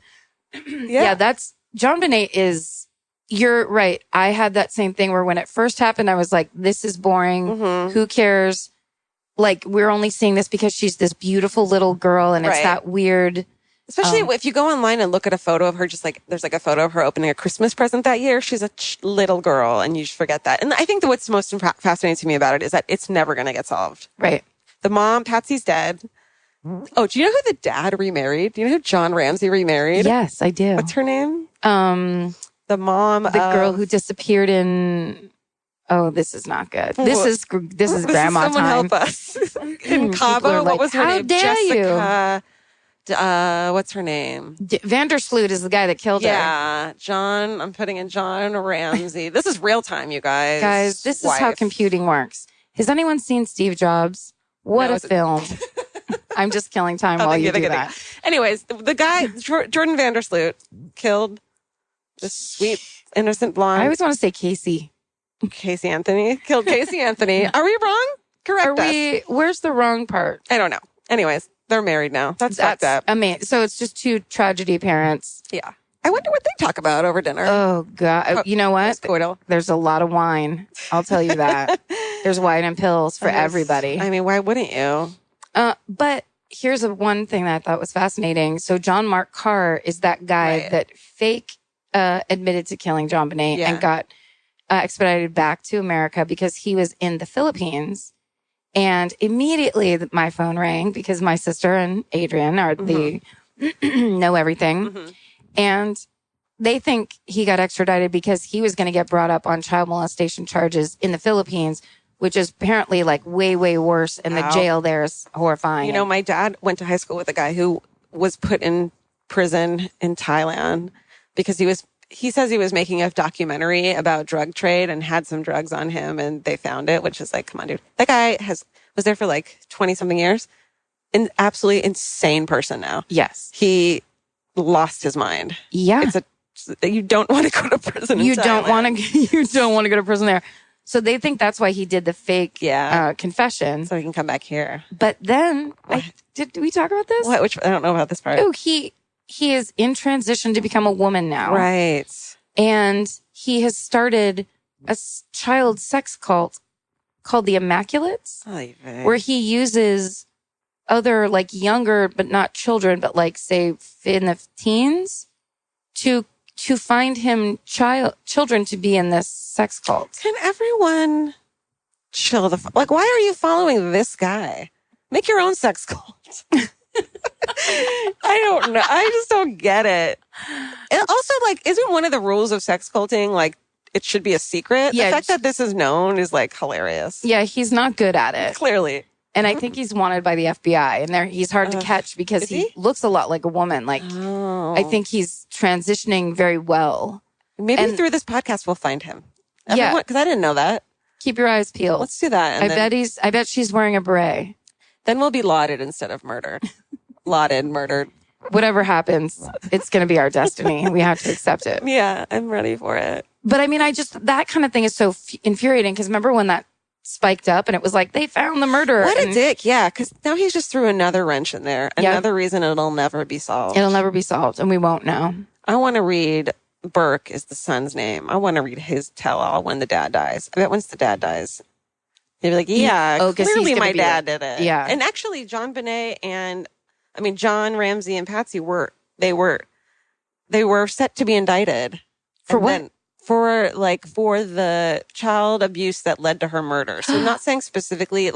Yeah, that's Jon Benet is. You're right. I had that same thing where when it first happened, I was like, this is boring. Mm-hmm. Who cares? Like, we're only seeing this because she's this beautiful little girl and it's Right. that weird. Especially if you go online and look at a photo of her, just like there's like a photo of her opening a Christmas present that year. She's a little girl, and you just forget that. And I think that what's most fascinating to me about it is that it's never going to get solved. Right. The mom, Patsy's dead. Oh, do you know who the dad remarried? Do you know who Jon Ramsey remarried? Yes, I do. What's her name? The The mom, girl who disappeared in. Oh, this is not good. This is grandma someone time. help us. In People Cabo, are what like, was her how name? dare Jessica. What's her name? Vandersloot is the guy that killed her. Yeah, John. I'm putting in Jon Ramsey. This is real time, you guys. Guys, this is how Wife. computing works. Has anyone seen Steve Jobs? What No, a film. I'm just killing time while you do that. Anyways, the guy, Jordan Vandersloot, killed this sweet, innocent blonde. I always want to say Casey. Casey Anthony. Killed Casey Anthony. Are we wrong? Correct us. Where's the wrong part? I don't know. Anyways, they're married now. That's fucked up. amazing. So it's just two tragedy parents. Yeah. I wonder what they talk about over dinner. Oh, God. You know what? Coital. There's a lot of wine. I'll tell you that. There's wine and pills for everybody. I mean, why wouldn't you? But here's one thing that I thought was fascinating. So John Mark Carr is that guy Right. that fake admitted to killing Jon Benet Yeah. and got expedited back to America because he was in the Philippines. And immediately my phone rang because my sister and Adrian are the know everything. Mm-hmm. And they think he got extradited because he was going to get brought up on child molestation charges in the Philippines, which is apparently like way, way worse. And the Wow. jail there is horrifying. You know, my dad went to high school with a guy who was put in prison in Thailand because he says he was making a documentary about drug trade and had some drugs on him, and they found it, which is like, come on, dude. That guy was there for like 20 something years. An absolutely insane person now. Yes. He lost his mind. Yeah. You don't want to go to prison. You don't want to go to prison there. So they think that's why he did the fake confession. So he can come back here. But then, did we talk about this? What? Which I don't know about this part. Oh, he is in transition to become a woman now. Right. And he has started a child sex cult called the Immaculates, where he uses other like younger, but not children, but like say in the teens to find him children to be in this sex cult. Can everyone chill like, why are you following this guy? Make your own sex cult. I don't know. I just don't get it. And also, like, isn't one of the rules of sex culting, like, it should be a secret? Yeah, the fact that this is known is, like, hilarious. Yeah, he's not good at it. Clearly. And I think he's wanted by the FBI. And he's hard to catch because he looks a lot like a woman. Like, I think he's transitioning very well. Maybe through this podcast we'll find him. Because I didn't know that. Keep your eyes peeled. Let's do that. I bet she's wearing a beret. Then we'll be lauded instead of murdered. Lauded, murdered. Whatever happens, it's going to be our destiny. We have to accept it. Yeah, I'm ready for it. But I mean, that kind of thing is so infuriating because remember when that spiked up and it was like, they found the murderer. What a dick. Yeah, because now he's just threw another wrench in there. Another reason it'll never be solved. It'll never be solved and we won't know. I want to read, Burke is the son's name. I want to read his tell-all when the dad dies. I bet once the dad dies, they'd be like, clearly my dad did it. Yeah. And actually, Jon Benet and, Jon Ramsey and Patsy were set to be indicted. For what? For the child abuse that led to her murder. So not saying specifically,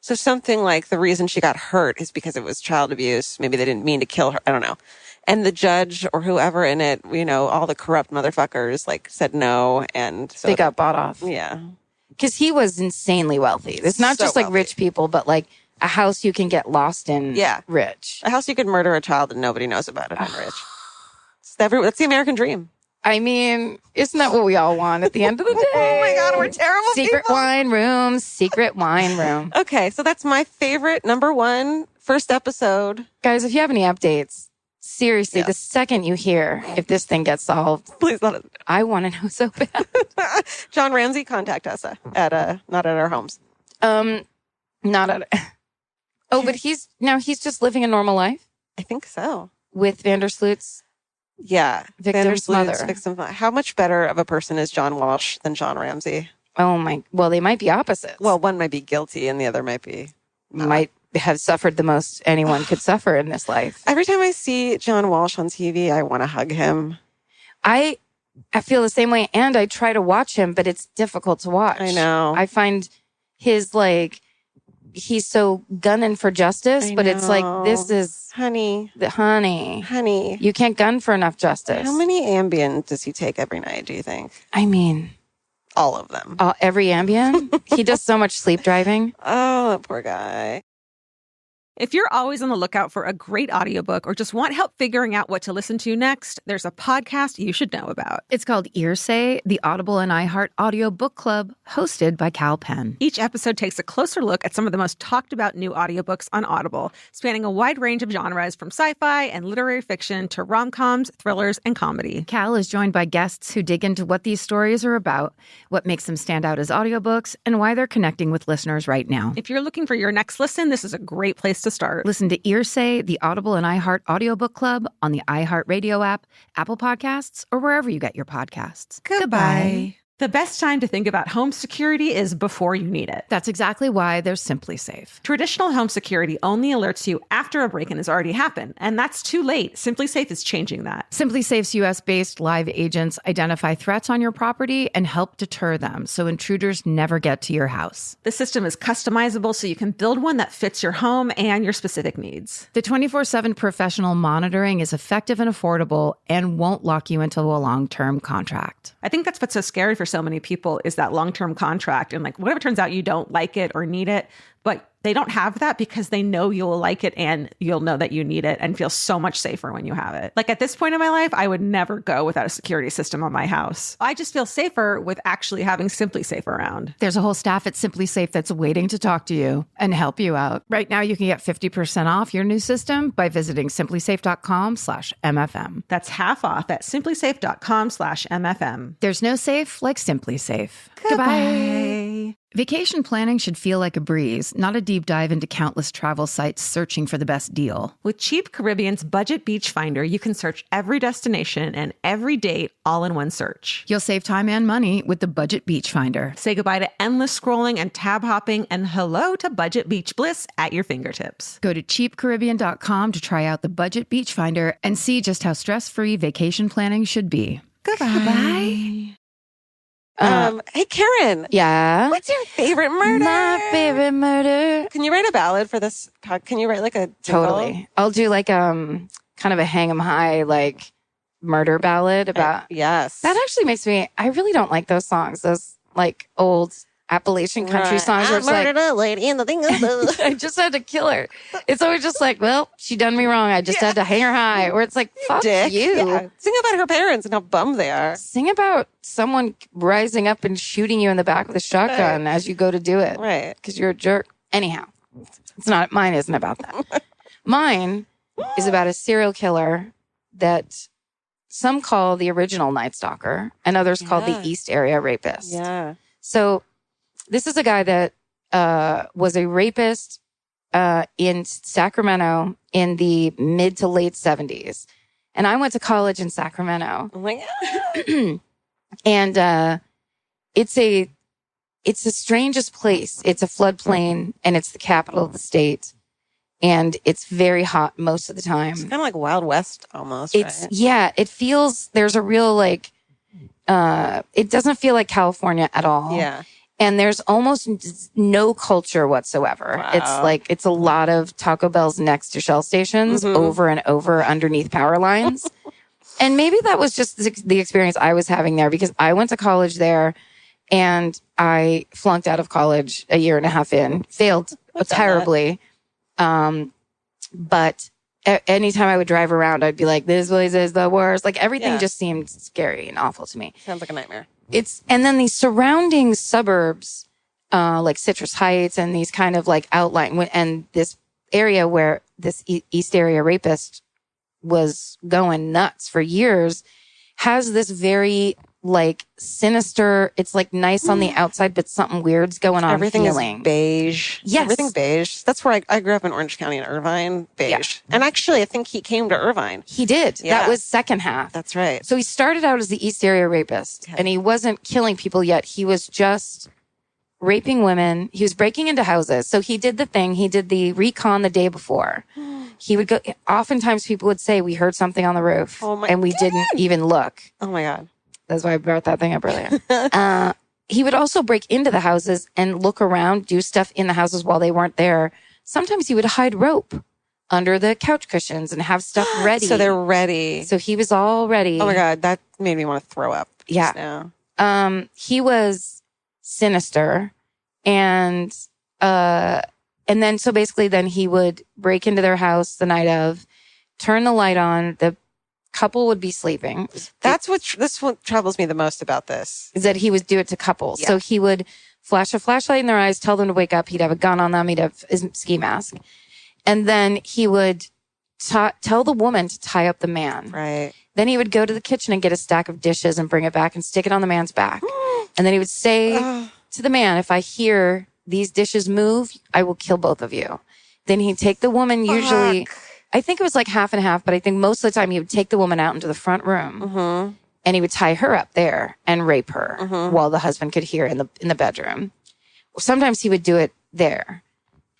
so something like the reason she got hurt is because it was child abuse. Maybe they didn't mean to kill her. I don't know. And the judge or whoever in it, all the corrupt motherfuckers, said no. And so they got bought off. Yeah. Because he was insanely wealthy. It's not just wealthy. Rich people, but a house you can get lost in. Yeah. Rich. A house you could murder a child and nobody knows about it. I'm rich. That's the American dream. I mean, isn't that what we all want at the end of the day? Oh my God, we're terrible Secret people. Secret wine room. Okay, so that's my favorite number one first episode. Guys, if you have any updates, seriously, the second you hear if this thing gets solved, please let us know. I want to know so bad. Jon Ramsey, contact us not at our homes. Not at. Oh, but he's just living a normal life. I think so. With Vandersloot's. Yeah. Victim's mother. How much better of a person is John Walsh than Jon Ramsey? Well, they might be opposites. Well, one might be guilty and the other might be. Might have suffered the most anyone could suffer in this life. Every time I see John Walsh on TV, I want to hug him. I feel the same way and I try to watch him, but it's difficult to watch. I know. I find his he's so gunning for justice, but it's this is honey. You can't gun for enough justice. How many Ambien does he take every night, do you think? I mean, all of them. Every Ambien? He does so much sleep driving. Oh, that poor guy. If you're always on the lookout for a great audiobook or just want help figuring out what to listen to next, there's a podcast you should know about. It's called Earsay, the Audible and iHeart Audio Book Club, hosted by Cal Penn. Each episode takes a closer look at some of the most talked about new audiobooks on Audible, spanning a wide range of genres from sci-fi and literary fiction to rom-coms, thrillers, and comedy. Cal is joined by guests who dig into what these stories are about, what makes them stand out as audiobooks, and why they're connecting with listeners right now. If you're looking for your next listen, this is a great place to start. Listen to Earsay, the Audible and iHeart Audiobook Club on the iHeartRadio app, Apple Podcasts, or wherever you get your podcasts. Goodbye. The best time to think about home security is before you need it. That's exactly why there's Simply Safe. Traditional home security only alerts you after a break-in has already happened, and that's too late. Simply Safe is changing that. Simply Safe's U.S.-based live agents identify threats on your property and help deter them so intruders never get to your house. The system is customizable so you can build one that fits your home and your specific needs. The 24/7 professional monitoring is effective and affordable and won't lock you into a long-term contract. I think that's what's so scary for so many people is that long-term contract. And whatever turns out you don't like it or need it, But they don't have that because they know you'll like it and you'll know that you need it and feel so much safer when you have it. Like at this point in my life, I would never go without a security system on my house. I just feel safer with actually having Simply Safe around. There's a whole staff at Simply Safe that's waiting to talk to you and help you out. Right now, you can get 50% off your new system by visiting simplysafe.com/MFM. That's half off at simplysafe.com/MFM. There's no safe like Simply Safe. Goodbye. Vacation planning should feel like a breeze, not a deep dive into countless travel sites searching for the best deal. With Cheap Caribbean's Budget Beach Finder, you can search every destination and every date all in one search. You'll save time and money with the Budget Beach Finder. Say goodbye to endless scrolling and tab hopping and hello to Budget Beach Bliss at your fingertips. Go to cheapcaribbean.com to try out the Budget Beach Finder and see just how stress-free vacation planning should be. Goodbye. Hey, Karen. Yeah. What's your favorite murder? My favorite murder. Can you write a ballad for this? Can you write like a jingle? Totally. I'll do like kind of a hang 'em high like murder ballad about. Yes. That actually makes me. I really don't like those songs. Those like old Appalachian country songs where I it's like, murdered a lady in the thing. I just had to kill her. It's always just like, well, she done me wrong. I just had to hang her high. Or it's like, fuck Dick. you. Yeah. Sing about her parents and how bummed they are. Sing about someone rising up and shooting you in the back with a shotgun as you go to do it. Right. Because you're a jerk. Anyhow, it's not, mine isn't about that. Mine is about a serial killer that some call the original Night Stalker and others call the East Area Rapist. Yeah. So this is a guy that was a rapist in Sacramento in the mid to late 70s. And I went to college in Sacramento. Oh my God. And it's the strangest place. It's a floodplain and it's the capital of the state. And it's very hot most of the time. It's kind of like Wild West almost, It's right? yeah, it feels there's a real like it doesn't feel like California at all. Yeah. And there's almost no culture whatsoever. Wow. It's a lot of Taco Bell's next to Shell stations over and over underneath power lines. And maybe that was just the experience I was having there because I went to college there and I flunked out of college a year and a half in, failed terribly. But anytime I would drive around, I'd be like, this place is the worst. Like everything just seemed scary and awful to me. Sounds like a nightmare. And then these surrounding suburbs, like Citrus Heights and these kind of like outlying, and this area where this East Area Rapist was going nuts for years has this very like sinister, it's like nice on the outside, but something weird's going on. Everything feeling. is beige. Yes. Everything beige. That's where I grew up in Orange County in Irvine. Beige. Yeah. And actually, I think he came to Irvine. He did. Yeah. That was second half. That's right. So he started out as the East Area Rapist and he wasn't killing people yet. He was just raping women. He was breaking into houses. So he did the thing. He did the recon the day before. He would go, oftentimes people would say, we heard something on the roof and we didn't even look. Oh my God. That's why I brought that thing up earlier. He would also break into the houses and look around, do stuff in the houses while they weren't there. Sometimes he would hide rope under the couch cushions and have stuff ready. So they're ready. So he was all ready. Oh my God. That made me want to throw up. Yeah. He was sinister and then so basically then he would break into their house the night of, turn the light on, the couple would be sleeping. That's what troubles me the most about this. Is that he would do it to couples. Yeah. So he would flash a flashlight in their eyes, tell them to wake up. He'd have a gun on them. He'd have his ski mask. And then he would tell the woman to tie up the man. Right. Then he would go to the kitchen and get a stack of dishes and bring it back and stick it on the man's back. And then he would say to the man, if I hear these dishes move, I will kill both of you. Then he'd take the woman usually... I think it was like half and half, but I think most of the time he would take the woman out into the front room and he would tie her up there and rape her while the husband could hear in the bedroom. Sometimes he would do it there.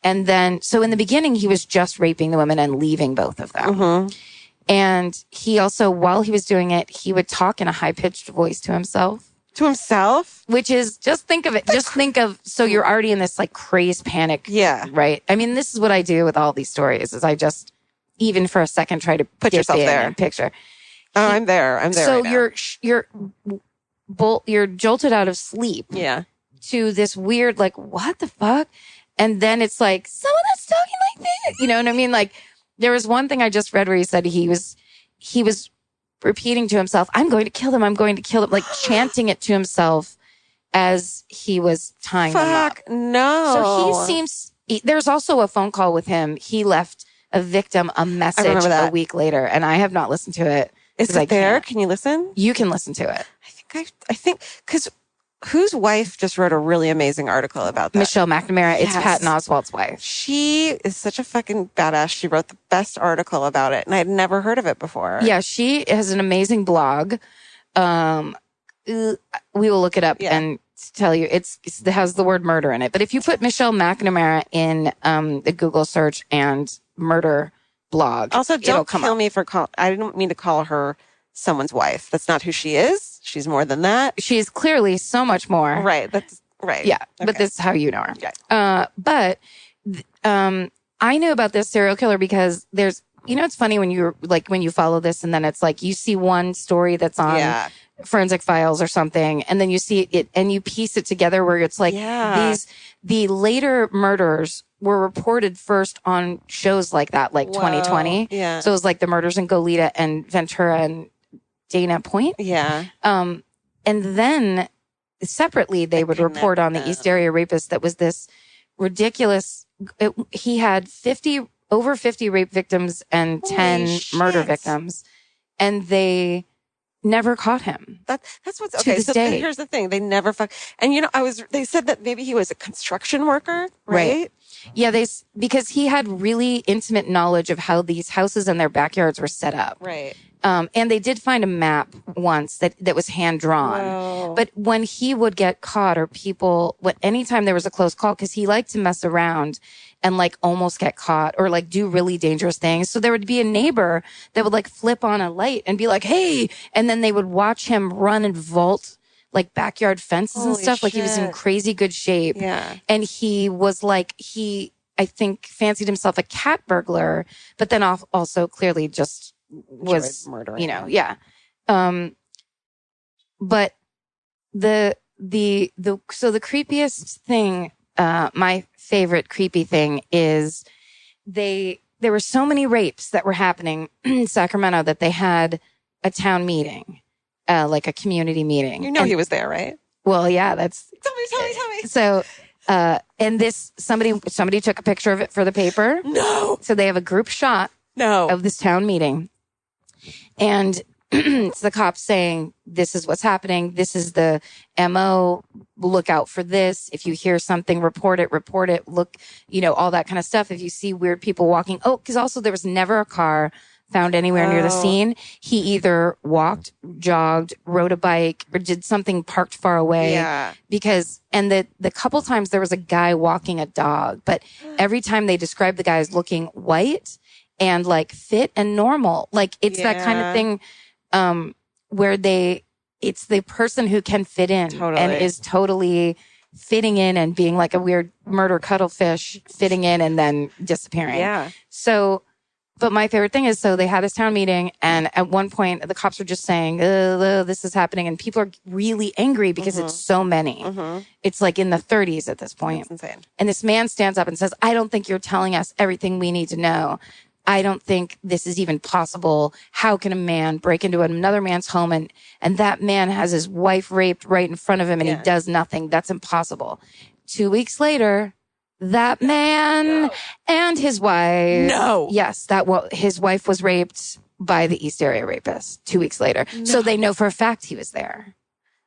And then, so in the beginning, he was just raping the women and leaving both of them. And he also, while he was doing it, he would talk in a high-pitched voice to himself. To himself? Which is, just think of it. Just think of, so you're already in this like crazed panic. Yeah. Right? I mean, this is what I do with all these stories is I just... even for a second, try to put yourself there and picture. Oh, I'm there. So right you're jolted out of sleep. Yeah. To this weird, like, what the fuck? And then it's like, someone that's talking like this. You know what I mean? Like, there was one thing I just read where he said he was repeating to himself, I'm going to kill him. I'm going to kill him. Like chanting it to himself as he was tying them up. No. So he seems, there's also a phone call with him. He left a victim a message a week later, and I have not listened to it. Is it there? Can you listen? You can listen to it. I think, because whose wife just wrote a really amazing article about that? Michelle McNamara. It's Yes. Patton Oswalt's wife. She is such a fucking badass. She wrote the best article about it, and I had never heard of it before. Yeah, she has an amazing blog. We will look it up and tell you. It has the word murder in it. But if you put Michelle McNamara in the Google search and murder blog, Also, don't come kill up. me for I didn't mean to call her someone's wife. That's not who she is. She's more than that. She is clearly so much more. Right. That's right. Yeah, Okay. but this is how you know her. Okay. But I knew about this serial killer because there's, it's funny when you follow this and then it's like you see one story that's on Forensic Files or something, and then you see it and you piece it together where it's like the later murders were reported first on shows like that, like 2020. Yeah. So it was like the murders in Goleta and Ventura and Dana Point. Yeah. And then separately, they would report on the East Area Rapist that was this ridiculous. He had over 50 rape victims and 10 murder victims, and they never caught him. That's what's okay. So here's the thing: they never fuck. And they said that maybe he was a construction worker, right? Yeah, because he had really intimate knowledge of how these houses and their backyards were set up, right? And they did find a map once that was hand drawn. Whoa. But when he would get caught or anytime there was a close call, because he liked to mess around and like almost get caught or like do really dangerous things. So there would be a neighbor that would like flip on a light and be like, hey, and then they would watch him run and vault like backyard fences and stuff. Like he was in crazy good shape. Yeah. And he was like, I think fancied himself a cat burglar, but then also clearly just was murdering. But the creepiest thing, my favorite creepy thing is there were so many rapes that were happening in Sacramento that they had a town meeting, like a community meeting. He was there, right? Well, yeah, that's tell me. So and this somebody took a picture of it for the paper. No. So they have a group shot of this town meeting. And it's the cops saying, this is what's happening. This is the MO. Look out for this. If you hear something, report it. Look, all that kind of stuff. If you see weird people walking. Oh, because also there was never a car found anywhere near the scene. He either walked, jogged, rode a bike, or did something parked far away. Yeah. And the couple times there was a guy walking a dog, but every time they described the guy as looking white and like fit and normal. Like it's that kind of thing, where it's the person who can fit in and is totally fitting in and being like a weird murder cuttlefish, fitting in and then disappearing. Yeah. So, but my favorite thing is, so they had this town meeting and at one point the cops were just saying, this is happening. And people are really angry because it's so many. It's like in the 30s at this point. That's insane. And this man stands up and says, I don't think you're telling us everything we need to know. I don't think this is even possible. How can a man break into another man's home and that man has his wife raped right in front of him and he does nothing? That's impossible. 2 weeks later, that man and his wife. No. Yes, his wife was raped by the East Area Rapist 2 weeks later. No. So they know for a fact he was there.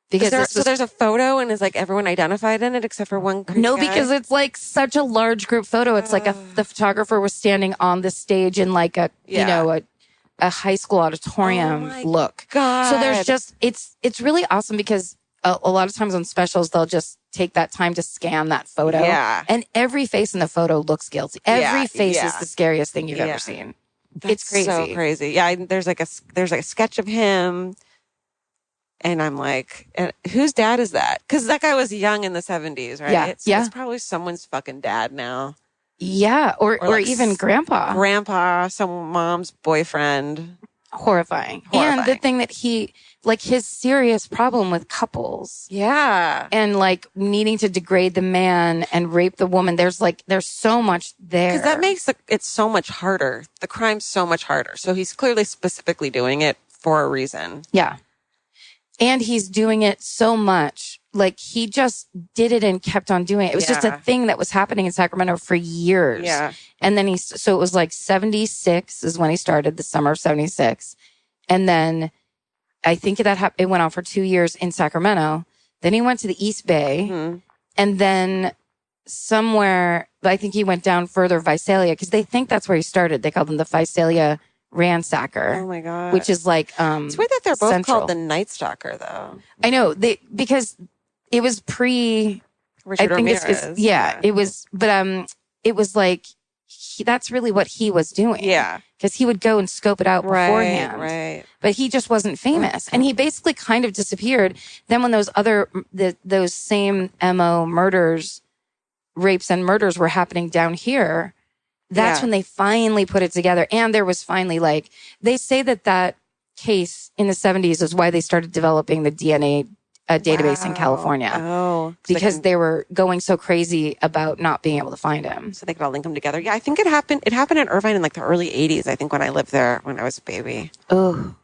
Because so there's a photo and is like everyone identified in it except for one guy? No, because it's like such a large group photo. It's like the photographer was standing on the stage in like a high school auditorium look. God. So there's just it's really awesome because a lot of times on specials they'll just take that time to scan that photo. Yeah. And every face in the photo looks guilty. Every face is the scariest thing you've ever seen. It's crazy. So crazy. Yeah, there's like a sketch of him. And I'm like, whose dad is that? Because that guy was young in the 70s, right? Yeah. So it's probably someone's fucking dad now. Yeah. Or like even grandpa. Grandpa, some mom's boyfriend. horrifying. And the thing that he, like his serious problem with couples. Yeah. And like needing to degrade the man and rape the woman. There's so much there. Because that makes it so much harder. The crime's so much harder. So he's clearly specifically doing it for a reason. Yeah. And he's doing it so much. Like he just did it and kept on doing it. It was just a thing that was happening in Sacramento for years. Yeah. And then so it was like 76 is when he started, the summer of 76. And then I think it went on for 2 years in Sacramento. Then he went to the East Bay. Mm-hmm. And then somewhere, I think he went down further, Visalia, because they think that's where he started. They called him the Visalia Ransacker. Oh my God. Which is like, it's weird that they're both Central. called the Night Stalker, though. I know, because it was Richard Ramirez. It was, but it was like, that's really what he was doing. Yeah. Because he would go and scope it out beforehand. Right. But he just wasn't famous. And he basically kind of disappeared. Then when those same MO rapes and murders were happening down here, that's when they finally put it together. And there was finally they say that case in the 70s is why they started developing the DNA database in California. Oh. Because they were going so crazy about not being able to find him. So they could all link them together. Yeah, I think it happened. It happened in Irvine in like the early 80s, I think, when I lived there when I was a baby. Oh.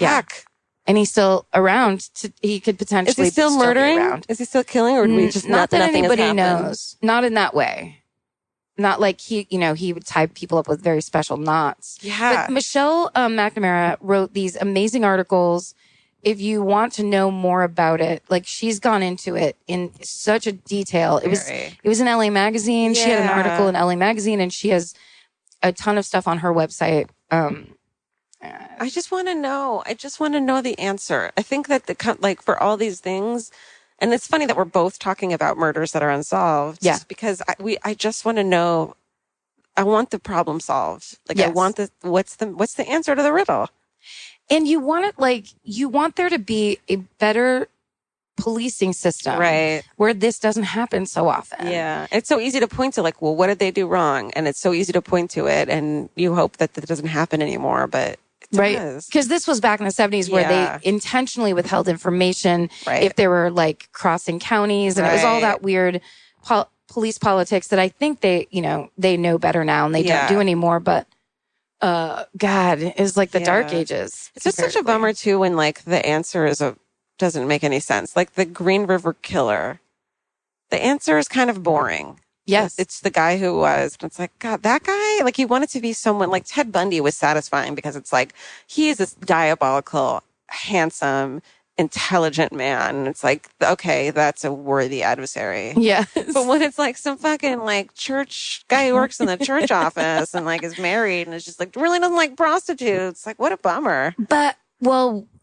Yeah. Fuck. And he's still around. He could potentially Is he still murdering? Around. Is he still killing? Or do we just not that nothing anybody has happened? knows. Not in that way. Not like he would tie people up with very special knots. Yeah. But Michelle McNamara wrote these amazing articles. If you want to know more about it, like she's gone into it in such a detail. It was in LA Magazine. Yeah. She had an article in LA Magazine, and she has a ton of stuff on her website. I just want to know. I just want to know the answer. I think that for all these things, and it's funny that we're both talking about murders that are unsolved. Yeah. Because I just want to know. I want the problem solved. I want what's the answer to the riddle? And you want there to be a better policing system. Right. Where this doesn't happen so often. Yeah. It's so easy to point to what did they do wrong? And it's so easy to point to it and you hope that doesn't happen anymore, but it does. Because this was back in the 70s where they intentionally withheld information if they were crossing counties, and it was all that weird police politics that I think they know better now and they don't do anymore, but God, is like the dark ages. It's just such a bummer too when the answer doesn't make any sense. Like the Green River Killer, the answer is kind of boring. Yes. It's the guy who was, it's like, God, that guy, he wanted to be someone like Ted Bundy was satisfying because it's he is this diabolical, handsome, intelligent man. And it's okay, that's a worthy adversary. Yeah. But when it's some fucking church guy who works in the church office and is married and is just really doesn't like prostitutes, what a bummer. But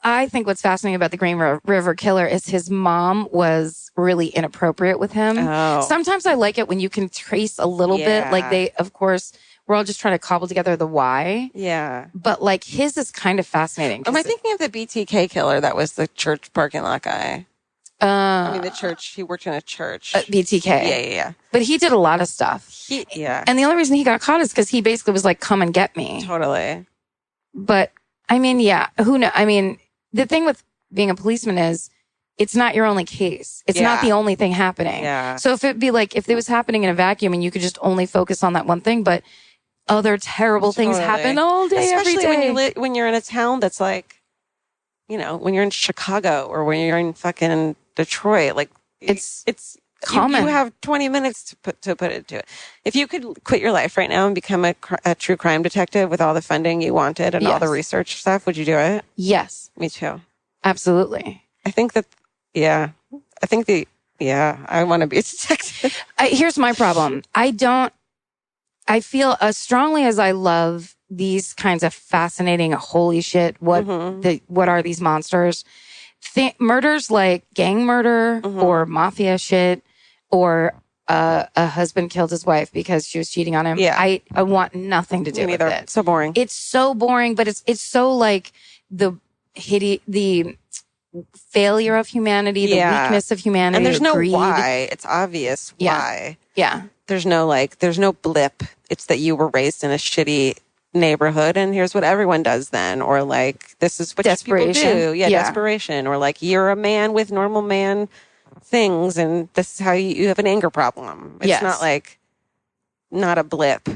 I think what's fascinating about the Green River Killer is his mom was really inappropriate with him. Oh. Sometimes I like it when you can trace a little bit. Of course, we're all just trying to cobble together the why. Yeah. But his is kind of fascinating. Am I thinking of the BTK killer that was the church parking lot guy? The church. He worked in a church. BTK. Yeah. But he did a lot of stuff. And the only reason he got caught is because he basically was come and get me. Totally. But who knows? The thing with being a policeman is it's not your only case. It's not the only thing happening. Yeah. So if if it was happening in a vacuum and you could just only focus on that one thing, but other terrible things happen all day, especially every day. when you're in a town that's when you're in Chicago or when you're in fucking Detroit, it's common. You have 20 minutes to put it to it. If you could quit your life right now and become a true crime detective with all the funding you wanted and all the research stuff, would you do it? Yes. Me too. Absolutely. I think that, I want to be a detective. Here's my problem. I feel as strongly as I love these kinds of fascinating, holy shit, what are these monsters? Murders like gang murder or mafia shit, or a husband killed his wife because she was cheating on him. Yeah. I want nothing to do with it. So boring. It's so boring, but it's so the failure of humanity, the weakness of humanity. And there's no greed. why. It's obvious why. Yeah. There's no blip. It's that you were raised in a shitty neighborhood and here's what everyone does then, or like this is what people do. Yeah, desperation, or like you're a man with normal man things and this is how you have an anger problem. It's not like not a blip.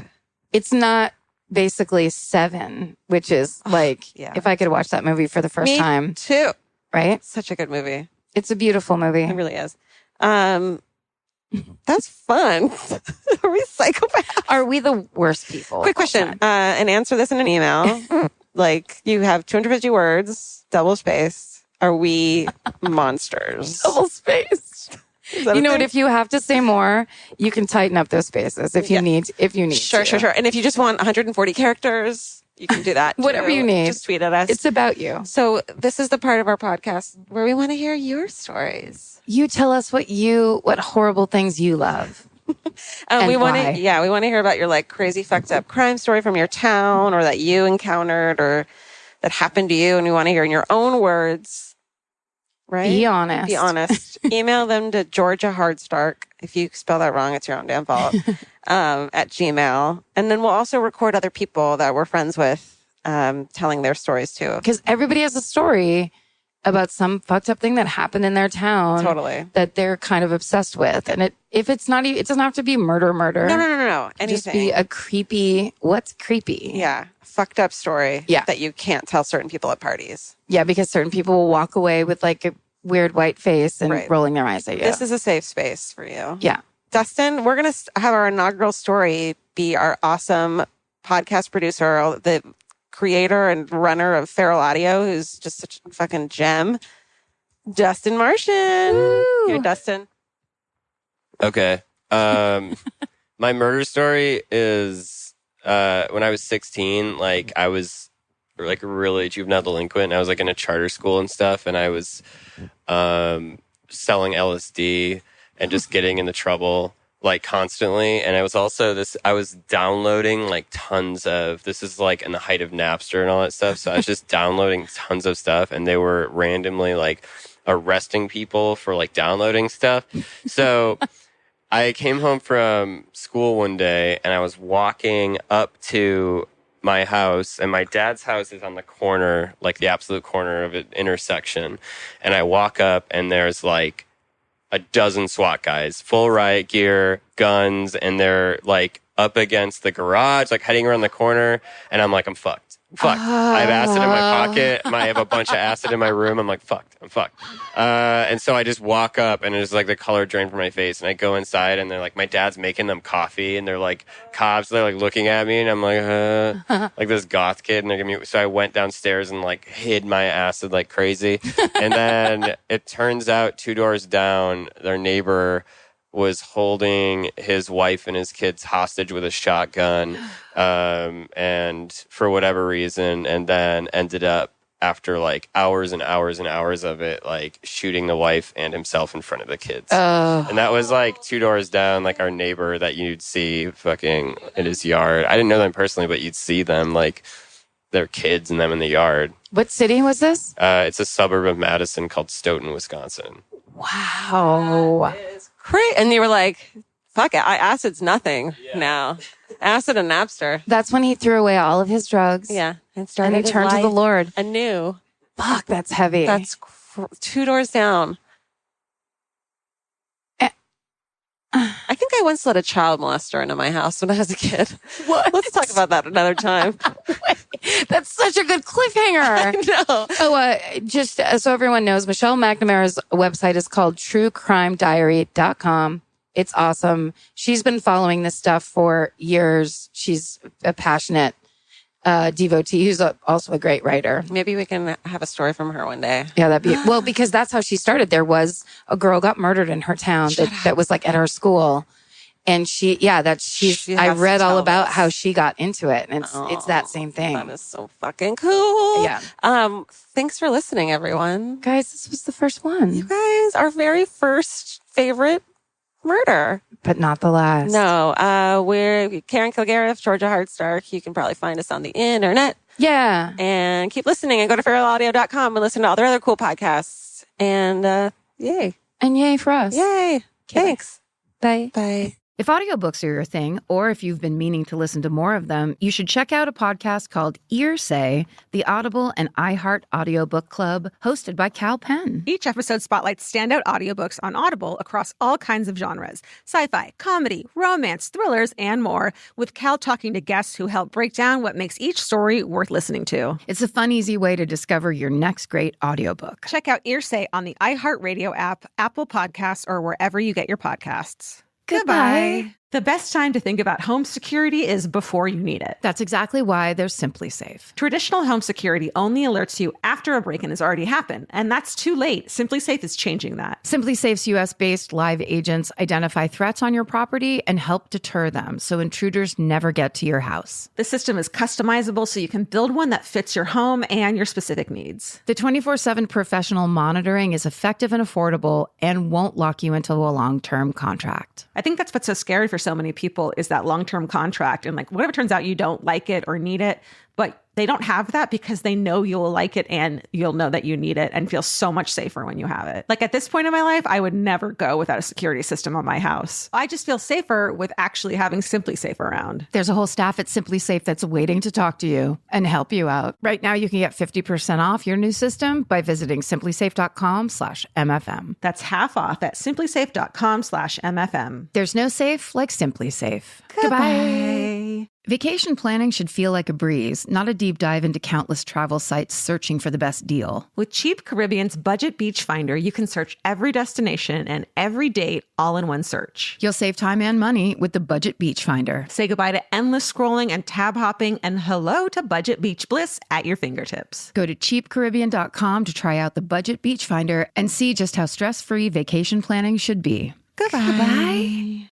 It's not basically Seven, which is like if I could watch that movie for the first time. Too. Right? Such a good movie. It's a beautiful movie. It really is. That's fun. Are we psychopaths? Are we the worst people? Quick question. And answer this in an email. Like you have 250 words, double spaced. Are we monsters? Double spaced. You know what? If you have to say more, you can tighten up those spaces if you need. Sure. And if you just want 140 characters, you can do that. Whatever you need. Just tweet at us. It's about you. So this is the part of our podcast where we want to hear your stories. You tell us what horrible things you love. We want to hear about your like crazy fucked up crime story from your town or that you encountered or that happened to you. And we want to hear in your own words, right? Be honest. Email them to Georgia Hardstark. If you spell that wrong, it's your own damn fault. At Gmail. And then we'll also record other people that we're friends with, telling their stories too. Because everybody has a story about some fucked up thing that happened in their town. Totally. That they're kind of obsessed with. And it doesn't have to be murder. No. Anything. Just be a creepy, what's creepy? Yeah. Fucked up story. Yeah. That you can't tell certain people at parties. Yeah, because certain people will walk away with like a weird white face and rolling their eyes at you. This is a safe space for you. Yeah. Dustin, we're going to have our inaugural story be our awesome podcast producer, the creator and runner of Feral Audio, who's just such a fucking gem, Dustin Martian. Woo. Here, Dustin. Okay. My murder story is when I was 16, like I was like a really juvenile delinquent. I was like in a charter school and stuff, and I was selling LSD and just getting into trouble like constantly. And I was also I was downloading like tons of, this is like in the height of Napster and all that stuff. So I was just downloading tons of stuff, and they were randomly like arresting people for like downloading stuff. So I came home from school one day and I was walking up to my house, and my dad's house is on the corner, like the absolute corner of an intersection. And I walk up and there's like a dozen SWAT guys, full riot gear, guns, and they're like up against the garage, like heading around the corner. And I'm like, I'm fucked. I have acid in my pocket. I have a bunch of acid in my room. I'm like, I'm fucked. And so I just walk up, and it's like the color drained from my face. And I go inside, and they're like, my dad's making them coffee, and they're like cops. They're like looking at me, and I'm like, like this goth kid. And they're giving me. So I went downstairs and like hid my acid like crazy. And then it turns out 2 doors down, their neighbor was holding his wife and his kids hostage with a shotgun, and for whatever reason, and then ended up after like hours and hours and hours of it, like shooting the wife and himself in front of the kids. And that was like 2 doors down, like our neighbor that you'd see fucking in his yard. I didn't know them personally, but you'd see them like their kids and them in the yard. What city was this? It's a suburb of Madison called Stoughton, Wisconsin. Wow. Great. And you were like, fuck it. Acid's nothing now. Acid and Napster. That's when he threw away all of his drugs. Yeah. And he turned to the Lord. Anew. Fuck, that's heavy. That's 2 doors down. I think I once let a child molester into my house when I was a kid. What? Let's talk about that another time. That's such a good cliffhanger. I know. Oh, just so everyone knows, Michelle McNamara's website is called truecrimediary.com. It's awesome. She's been following this stuff for years. She's a passionate devotee who's also a great writer. Maybe we can have a story from her one day. Yeah, that'd be well, because that's how she started. There was a girl got murdered in her town that was like at her school. And I read all about how she got into it, and it's that same thing. That is so fucking cool. Yeah. Thanks for listening, everyone. Guys, this was the first one. You guys, our very first favorite murder. But not the last. No. We're Karen Kilgariff, Georgia Hardstark. You can probably find us on the internet. Yeah. And keep listening and go to feralaudio.com and listen to all their other cool podcasts. And yay. And yay for us. Yay. Thanks. Bye. Bye. If audiobooks are your thing, or if you've been meaning to listen to more of them, you should check out a podcast called Earsay, the Audible and iHeart Audiobook Club, hosted by Cal Penn. Each episode spotlights standout audiobooks on Audible across all kinds of genres: sci-fi, comedy, romance, thrillers, and more, with Cal talking to guests who help break down what makes each story worth listening to. It's a fun, easy way to discover your next great audiobook. Check out Earsay on the iHeartRadio app, Apple Podcasts, or wherever you get your podcasts. Goodbye. The best time to think about home security is before you need it. That's exactly why there's Simply Safe. Traditional home security only alerts you after a break-in has already happened, and that's too late. Simply Safe is changing that. Simply Safe's US-based live agents identify threats on your property and help deter them so intruders never get to your house. The system is customizable so you can build one that fits your home and your specific needs. The 24/7 professional monitoring is effective and affordable and won't lock you into a long-term contract. I think that's what's so scary for so many people is that long-term contract. And like, whatever turns out you don't like it or need it, but they don't have that because they know you'll like it and you'll know that you need it and feel so much safer when you have it. Like at this point in my life, I would never go without a security system on my house. I just feel safer with actually having Simply Safe around. There's a whole staff at Simply Safe that's waiting to talk to you and help you out. Right now, you can get 50% off your new system by visiting simplysafe.com/MFM. That's half off at simplysafe.com/MFM. There's no safe like Simply Safe. Goodbye. Vacation planning should feel like a breeze, not a deep dive into countless travel sites searching for the best deal. With Cheap Caribbean's Budget Beach Finder, you can search every destination and every date all in one search. You'll save time and money with the Budget Beach Finder. Say goodbye to endless scrolling and tab hopping and hello to Budget Beach Bliss at your fingertips. Go to cheapcaribbean.com to try out the Budget Beach Finder and see just how stress-free vacation planning should be. Goodbye.